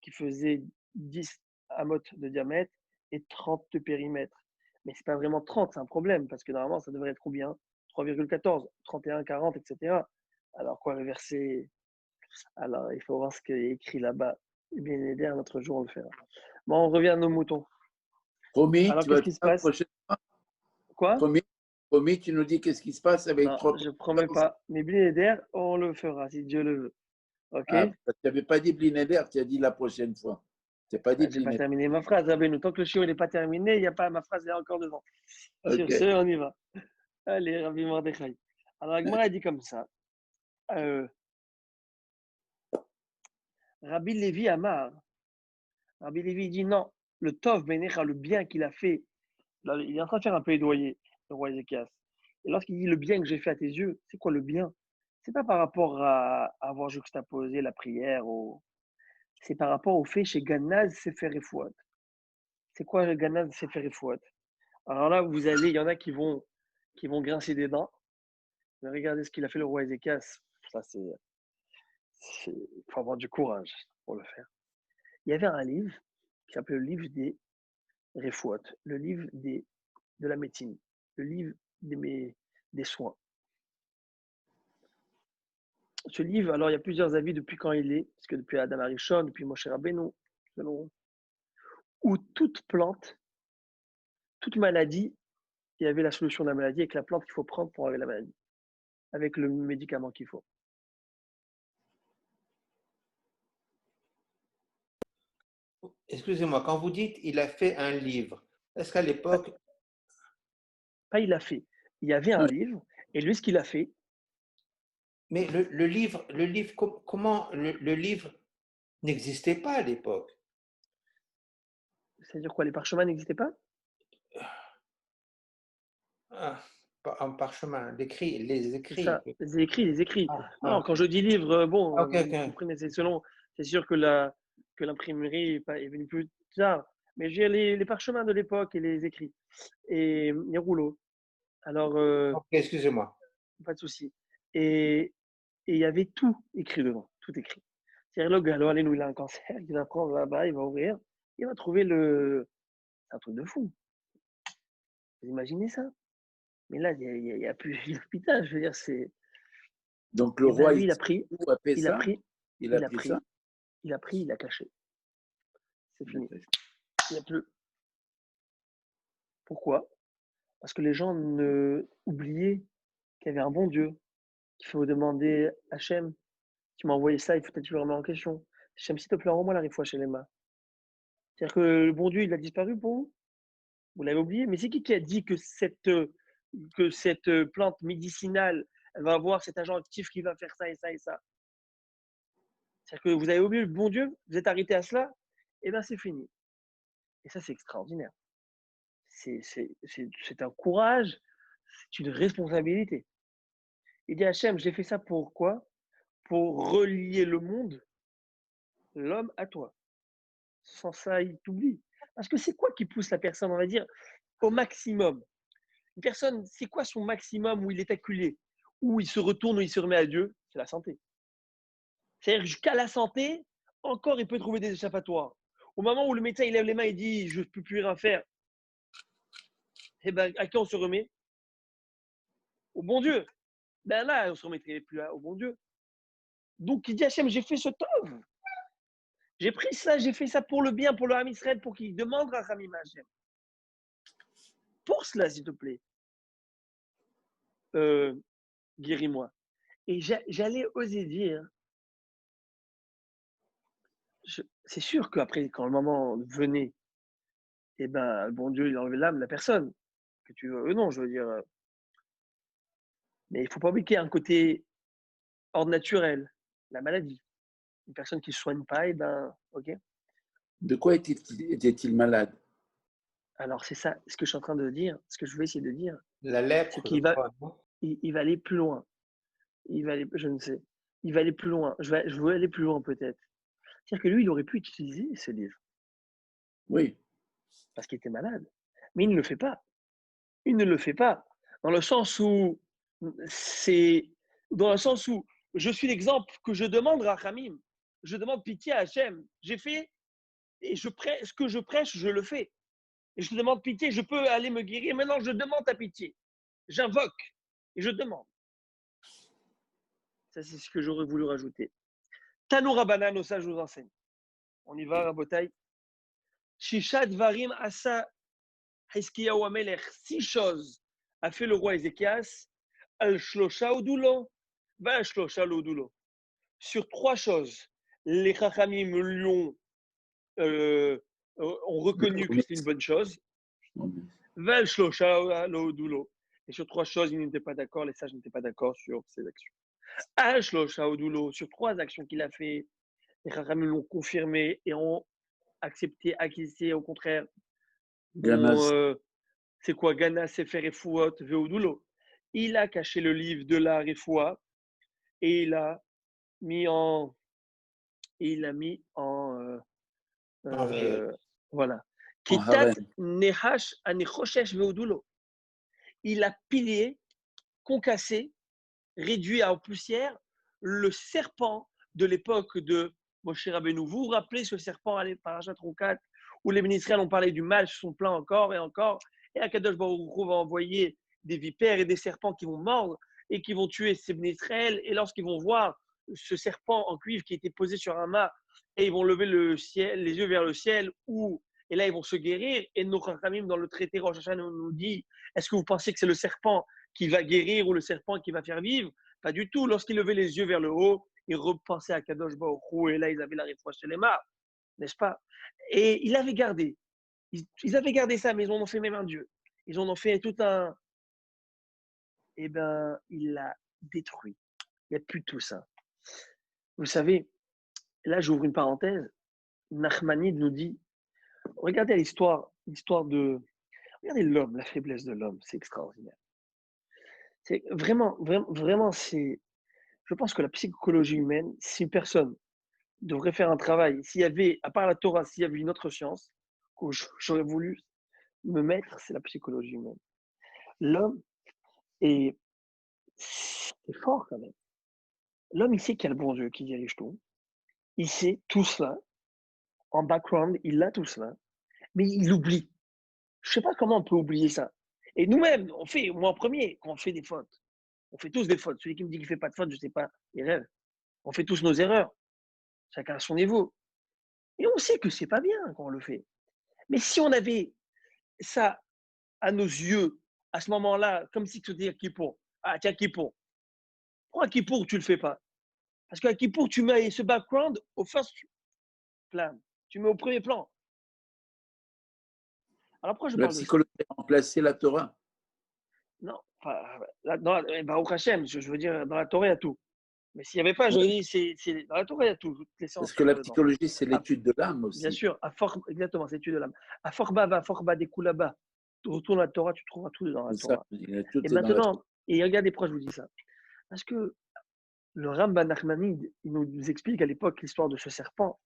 qui faisait 10 amotes de diamètre et 30 de périmètre. Mais c'est pas vraiment 30, c'est un problème, parce que normalement, ça devrait être combien? 3,14, 31, 40, etc. Alors quoi, le verset. Alors, il faut voir ce qui est écrit là-bas. Et bien aider, un autre jour, on le fera. Bon, on revient à nos moutons. Promis, Alors, tu vas qu'est-ce être qui se là la passe? prochaine fois. Quoi? Promis, promis, tu nous dis qu'est-ce qui se passe avec Non, 3 je promets pas. Mais bien aider, on le fera, si Dieu le veut. OK? Ah, tu n'avais pas dit Blinéder, tu as dit la prochaine fois. Tu n'as pas dit J'ai pas Blinéder. terminé ma phrase, Rabbeinu. Tant que le chiot n'est pas terminé, il y a pas, ma phrase est encore devant. Sur Ok. ce, on y va. Allez, Rabbi Mordechai. Alors, Agmara dit comme ça. Euh, Rabbi Lévi Amar. Rabbi Lévi dit non. Le Tov Benecha, le bien qu'il a fait. Là, il est en train de faire un plaidoyer, le roi Ézéchias. Et lorsqu'il dit le bien que j'ai fait à tes yeux, c'est quoi le bien? C'est pas par rapport à avoir juxtaposé la prière, c'est par rapport au fait chez Ganaz Sefer Efouat. C'est quoi le Ganaz Sefer Efouat? Alors là, vous allez, il y en a qui vont grincer des dents. Mais regardez ce qu'il a fait le roi Ézéchias. Ça, il faut avoir du courage pour le faire. Il y avait un livre qui s'appelait le livre des Refouot, le livre de la médecine, le livre des soins. Ce livre, alors il y a plusieurs avis depuis quand il est, parce que depuis Adam Arishon, depuis Moshe Rabbeinu, selon, où toute plante, toute maladie, il y avait la solution de la maladie avec la plante qu'il faut prendre pour avoir la maladie, avec le médicament qu'il faut. Excusez-moi, quand vous dites il a fait un livre, est-ce qu'à l'époque, Pas il a fait. Il y avait un livre, et lui, ce qu'il a fait, mais comment le livre n'existait pas à l'époque? c'est-à-dire quoi, les parchemins n'existaient pas? Ah, en parchemin, les C'est écrits. ça, les écrits, les écrits. Non, Ok, quand je dis livre, bon, ok. vous comprenez, c'est selon, c'est sûr que que l'imprimerie est venue plus tard, mais j'ai les parchemins de l'époque et les écrits et les rouleaux. Alors, Ok, excusez-moi. pas de souci. Et il y avait tout écrit dedans, tout écrit. C'est-à-dire, le gars, allez, nous, il a un cancer, il va prendre là-bas, il va ouvrir, il va trouver le. C'est un truc de fou. Vous imaginez ça? Mais là, il y a plus d'hôpital, je veux dire, c'est. Donc le Et ben roi lui, il a pris, a fait il a ça. pris, Il a il a pris ça. pris, il a pris, il a caché. C'est Il a fini. fait ça. Il n'y a plus. Pourquoi? Parce que les gens ne oubliaient qu'il y avait un bon Dieu, qu'il faut demander à Hachem, tu m'as envoyé ça, il faut peut-être que tu le remets en question. Hachem, s'il te plaît, envoie-moi la fois chez les mains. C'est-à-dire que le bon Dieu, il a disparu pour vous? Vous l'avez oublié? Mais c'est qui a dit que cette plante médicinale, elle va avoir cet agent actif qui va faire ça et ça et ça? C'est-à-dire que vous avez oublié le bon Dieu, vous êtes arrêté à cela, et bien c'est fini. Et ça, c'est extraordinaire. C'est un courage, c'est une responsabilité. Il dit Hachem, j'ai fait ça pour quoi? Pour relier le monde, l'homme à toi. Sans ça, il t'oublie. Parce que c'est quoi qui pousse la personne, on va dire, au maximum? Une personne, c'est quoi son maximum où il est acculé? Où il se retourne, où il se remet à Dieu? C'est la santé. C'est-à-dire jusqu'à la santé, encore il peut trouver des échappatoires. Au moment où le médecin il lève les mains et dit je ne peux plus rien faire, eh ben, à qui on se remet? Au bon Dieu. Ben là, on ne se remettrait plus au bon Dieu. Donc il dit Hachem, j'ai fait ce tov. J'ai pris ça, j'ai fait ça pour le bien, pour le Ham Israël, pour qu'il demande à Hamim Hachem. Pour cela, s'il te plaît, guéris-moi. Et j'allais oser dire, C'est sûr qu'après, quand le moment venait, eh ben, le bon Dieu, il enlevait l'âme de la personne, que tu veux ou non, je veux dire. Mais il ne faut pas oublier qu'il y a un côté ordre naturel, la maladie. Une personne qui ne se soigne pas, eh ben, ok. De quoi était-il malade? Alors, c'est ça, ce que je suis en train de dire, ce que je veux essayer de dire, La c'est lèpre, je qu'il va, crois, non? il va aller plus loin. Il va aller, je ne sais. Il va aller plus loin. Je veux aller plus loin peut-être. C'est-à-dire que lui, il aurait pu utiliser ce livre Oui. parce qu'il était malade. Mais il ne le fait pas. Il ne le fait pas. Dans le sens où c'est dans le sens où je suis l'exemple que je demande à Hamim. Je demande pitié à Hachem. J'ai fait et ce que je prêche, je le fais. Et je te demande pitié, je peux aller me guérir. Maintenant, je demande ta pitié. J'invoque et je demande. Ça, c'est ce que j'aurais voulu rajouter. Tanou Rabbanan, nos sages nous enseignent. On y va, Rabotai. Shishat Varim Asa Hiskiyahu Amelech. 6 choses a fait le roi Ézéchias. Al Shlosha Odulo. Va al Shlosha Odulo. Sur 3 choses, les Chachamim lui ont reconnu que c'était une bonne chose. Va al Shlosha Odulo. Et sur 3 choses, ils n'étaient pas d'accord, les sages n'étaient pas d'accord sur ces actions. Al Shlosha Odulo. Sur 3 actions qu'il a fait, les Chachamim l'ont confirmé et ont accepté, acquitté, au contraire. C'est quoi Gana Sefer Refuot Veodulo. Il a caché le livre de la Refoua et il a mis en voilà. En Kitat harem. Nehash Anechoshesh Veodulo. Il a pillé, concassé, réduit en poussière le serpent de l'époque de Moshe Rabbeinu. Vous vous rappelez ce serpent à Parashat Roukat où les ministres ont parlé du mal, se sont plaints encore et encore, et Akadosh Baruch Hu va envoyer des vipères et des serpents qui vont mordre et qui vont tuer ces Israël. Et lorsqu'ils vont voir ce serpent en cuivre qui était posé sur un mât, et ils vont lever le ciel, les yeux vers le ciel, et là ils vont se guérir. Et nos Chachamim dans le traité Rosh Hashanah nous dit, est-ce que vous pensez que c'est le serpent qui va guérir ou le serpent qui va faire vivre? Pas du tout. Lorsqu'ils levaient les yeux vers le haut, ils repensaient à Kadosh Baruch Hu, et là ils avaient la réfouach chez les mains, n'est-ce pas? Et ils avaient gardé. Ils avaient gardé ça, mais ils en ont fait même un Dieu. Ils en ont fait tout un. Eh bien, il l'a détruit. Il n'y a plus de tout ça. Vous savez, là, j'ouvre une parenthèse. Nachmanide nous dit, regardez l'histoire de. Regardez l'homme, la faiblesse de l'homme, c'est extraordinaire. C'est vraiment, vraiment, vraiment, c'est. Je pense que la psychologie humaine, si une personne devrait faire un travail, s'il y avait, à part la Torah, s'il y avait une autre science que j'aurais voulu me mettre, c'est la psychologie humaine. L'homme est fort quand même. L'homme, il sait qu'il y a le bon Dieu qui dirige tout. Il sait tout cela. En background, il a tout cela. Mais il oublie. Je ne sais pas comment on peut oublier ça. Et nous-mêmes, on fait, moi en premier, quand on fait des fautes. On fait tous des fautes. Celui qui me dit qu'il ne fait pas de fautes, je ne sais pas, il rêve. On fait tous nos erreurs. Chacun à son niveau. Et on sait que ce n'est pas bien quand on le fait. Mais si on avait ça à nos yeux, à ce moment-là, comme si tu disais Kippour. Ah, tiens, Kippour. Pourquoi Kippour, tu ne le fais pas? Parce qu'à Kippour, tu mets ce background au first plan. Tu mets au premier plan. Alors pourquoi je La parle de ça? psychologie a remplacé la Torah. Non, Baruch Hashem, je veux dire, dans la Torah, il y a tout. Mais s'il n'y avait pas, je dis, dans la Torah, il y a tout. Toutes les Parce séances que la sont dedans. psychologie, c'est l'étude de l'âme Bien aussi. sûr, exactement, c'est l'étude de l'âme. À Forba, va, Forba, des Koulaba. Tu retournes à la Torah, tu trouveras tout dans la C'est ça, Torah. tout Et est dans la Torah. maintenant, et regardez pourquoi je vous dis ça. Parce que le Rambam Nachmanide, il nous explique à l'époque l'histoire de ce serpent.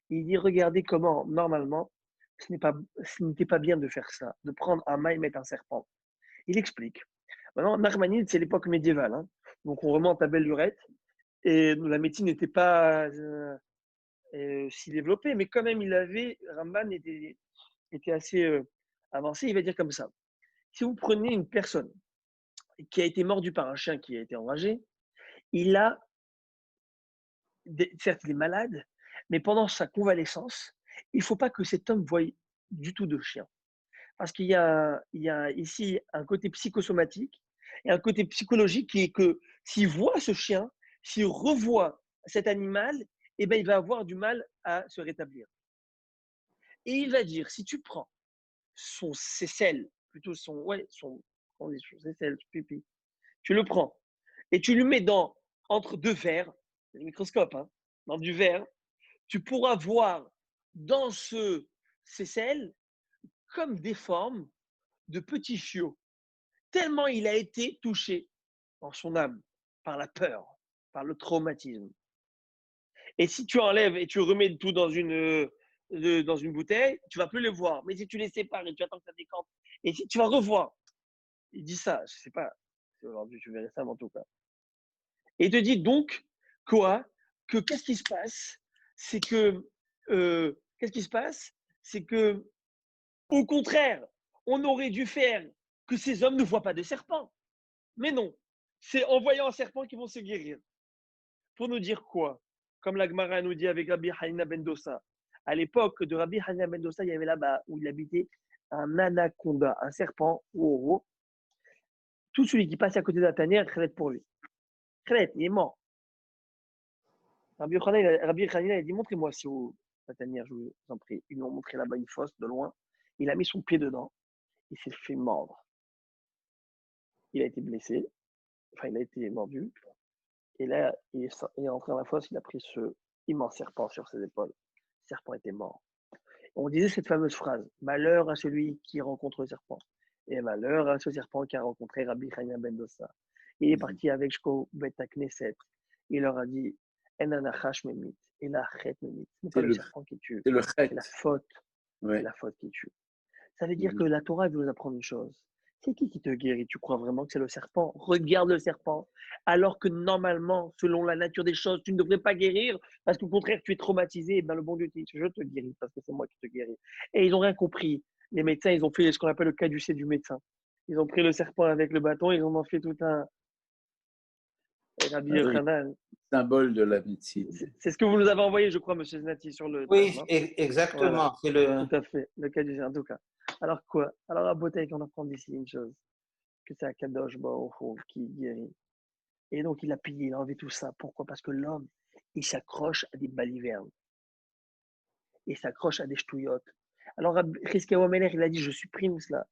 Il dit, regardez comment, normalement, ce n'était pas bien de faire ça, de prendre un mât et mettre un serpent. Il explique. Maintenant, Nachmanide, c'est l'époque médiévale. Hein. Donc, on remonte à belle lurette. Et la médecine n'était pas si développée, mais quand même, Ramban était assez avancé. Il va dire comme ça. Si vous prenez une personne qui a été mordue par un chien qui a été enragé, certes, il est malade, mais pendant sa convalescence, il ne faut pas que cet homme voie du tout de chien. Parce qu'il y a ici un côté psychosomatique et un côté psychologique qui est que s'il voit ce chien, s'il revoit cet animal, eh ben, il va avoir du mal à se rétablir. Et il va dire, si tu prends son sésel, plutôt son sésel, son pipi, tu le prends et tu le mets entre deux verres, le microscope, hein, dans du verre, tu pourras voir dans ce sésel comme des formes de petits chiots, tellement il a été touché dans son âme par la peur, par le traumatisme. Et si tu enlèves et tu remets tout dans une bouteille, tu vas plus le voir. Mais si tu les sépares et tu attends que ça décante, et si tu vas revoir, il dit ça, je sais pas, aujourd'hui je verrai ça en tout cas. Et il te dit donc quoi? Que qu'est-ce qui se passe? C'est que qu'est-ce qui se passe? C'est que au contraire, on aurait dû faire que ces hommes ne voient pas de serpent. Mais non, c'est en voyant un serpent qu'ils vont se guérir. Pour nous dire quoi? Comme la Gemara nous dit avec Rabbi Hanina ben Dossa. À l'époque de Rabbi Hanina ben Dossa, il y avait là-bas où il habitait un anaconda, un serpent. Oh, oh. Tout celui qui passe à côté de la tanière, crête pour lui. Crête, il est mort. Rabbi Hanina a dit montrez-moi si vous la tanière, je vous en prie. Ils lui ont montré là-bas une fosse de loin. Il a mis son pied dedans. Il s'est fait mordre. Il a été blessé. Enfin, il a été mordu. Et là, il est entré dans la fosse, il a pris ce immense serpent sur ses épaules. Le serpent était mort. On disait cette fameuse phrase, malheur à celui qui rencontre le serpent. Et malheur à ce serpent qui a rencontré Rabbi Hanina ben Dossa. Il est parti avec Shko Bet Knesset. Il leur a dit, En anachash memit, et la chet memit. Ce n'est pas le serpent qui tue, C'est le c'est la chet. faute. Ouais. C'est la faute qui tue. Ça veut dire que la Torah veut nous apprendre une chose. C'est qui te guérit? Tu crois vraiment que c'est le serpent? Regarde le serpent. Alors que normalement, selon la nature des choses, tu ne devrais pas guérir parce qu'au contraire, tu es traumatisé. Et bien, le bon Dieu dit, je te guéris parce que c'est moi qui te guéris. Et ils n'ont rien compris. Les médecins, ils ont fait ce qu'on appelle le caducée du médecin. Ils ont pris le serpent avec le bâton, ils en ont fait tout un. Rabbi Yochanan. Symbole de la médecine. C'est ce que vous nous avez envoyé, je crois, monsieur Znati, sur le. Oui, exactement. Voilà. Tout à fait, le caducée, en tout cas. Alors quoi? Alors la beauté qu'on apprend d'ici une chose, que c'est un Kadosh Baruch Hu qui guérit. Et donc il a pillé, il a enlevé tout ça. Pourquoi? Parce que l'homme, il s'accroche à des balivernes. Il s'accroche à des ch'touillottes. Alors Chizkiyahu Amelech, il a dit, je supprime cela.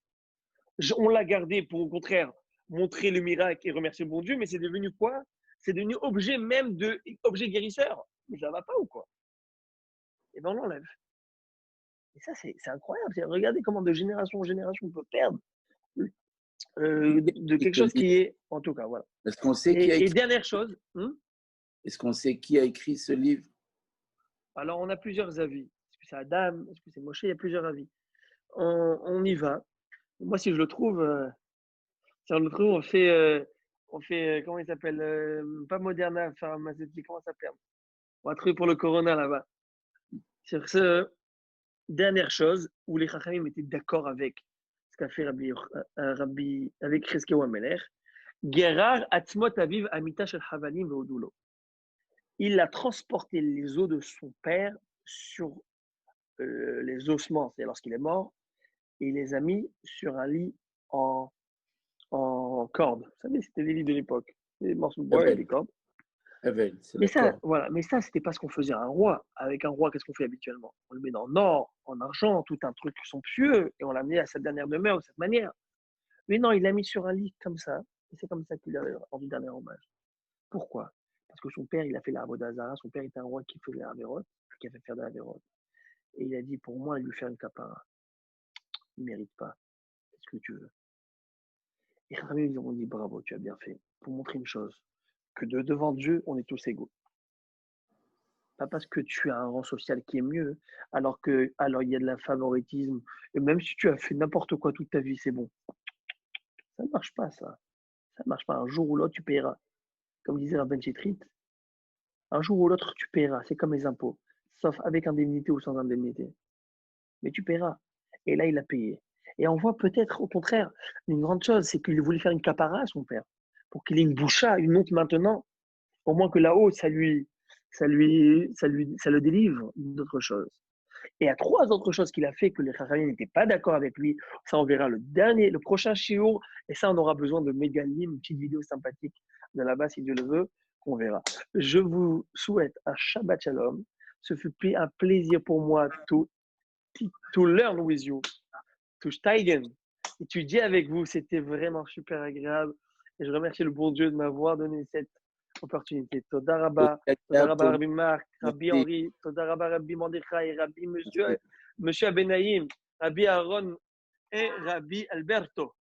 On l'a gardé pour au contraire montrer le miracle et remercier le bon Dieu, mais c'est devenu quoi? C'est devenu objet même objet guérisseur. Mais ça va pas ou quoi? Et bien on l'enlève. Et ça, c'est incroyable. Regardez comment de génération en génération on peut perdre de quelque chose qui est, en tout cas, voilà. Est-ce qu'on sait qui a écrit... Et dernière chose. Est-ce qu'on sait qui a écrit ce livre? Alors, on a plusieurs avis. Est-ce que c'est Adam? Est-ce que c'est Moshe? Il y a plusieurs avis. On y va. Moi, si je le trouve, on fait comment il s'appelle? Pas Moderna pharmaceutique, comment ça s'appelle? On va trouver pour le Corona là-bas. Sur ce, dernière chose, où les Chachamim étaient d'accord avec ce qu'a fait Rabbi avec Chizkiyahu Amelech, Gerar Atzmot Aviv Amita Shel Havalim Veodulo. Il a transporté les os de son père sur les ossements, c'est lorsqu'il est mort, et il les a mis sur un lit en corde. Vous savez, c'était les lits de l'époque, des morceaux de bois et des cordes. Mais ça, c'était pas ce qu'on faisait à un roi. Avec un roi, qu'est-ce qu'on fait habituellement? On le met en or, en argent, tout un truc somptueux, et on l'a amené à sa dernière demeure de cette manière. Mais non, il l'a mis sur un lit comme ça, et c'est comme ça qu'il a rendu dernier hommage. Pourquoi? Parce que son père, il a fait la Avodazara, son père était un roi qui faisait la Averot, qui a fait faire de la Averot. Et il a dit, pour moi, lui faire une capara, il ne mérite pas. Qu'est-ce que tu veux? Et Rabbi, ils ont dit, bravo, tu as bien fait, pour montrer une chose, que devant Dieu, on est tous égaux. Pas parce que tu as un rang social qui est mieux, alors il y a de la favoritisme, et même si tu as fait n'importe quoi toute ta vie, c'est bon. Ça ne marche pas, ça. Ça ne marche pas. Un jour ou l'autre, tu paieras. Comme disait Rabben Chitrit, un jour ou l'autre, tu paieras. C'est comme les impôts, sauf avec indemnité ou sans indemnité. Mais tu paieras. Et là, il a payé. Et on voit peut-être, au contraire, une grande chose, c'est qu'il voulait faire une capara à son père, pour qu'il ait une boucha, une honte maintenant, au moins que là-haut, ça le délivre d'autre chose. Et à trois autres choses qu'il a fait que les Chachamim n'étaient pas d'accord avec lui, ça on verra le prochain shiur, et ça on aura besoin de Mégalim, une petite vidéo sympathique de là-bas si Dieu le veut, On verra. Je vous souhaite un Shabbat Shalom. Ce fut un plaisir pour moi to learn with you, to steigen, étudier avec vous. C'était vraiment super agréable. Et je remercie le bon Dieu de m'avoir donné cette opportunité. Toda Rabba, Rabbi Marc, Rabbi Henri, Toda Rabba, Rabbi Mordechai, Rabbi Monsieur Abenaïm, Rabbi Aaron et Rabbi Alberto.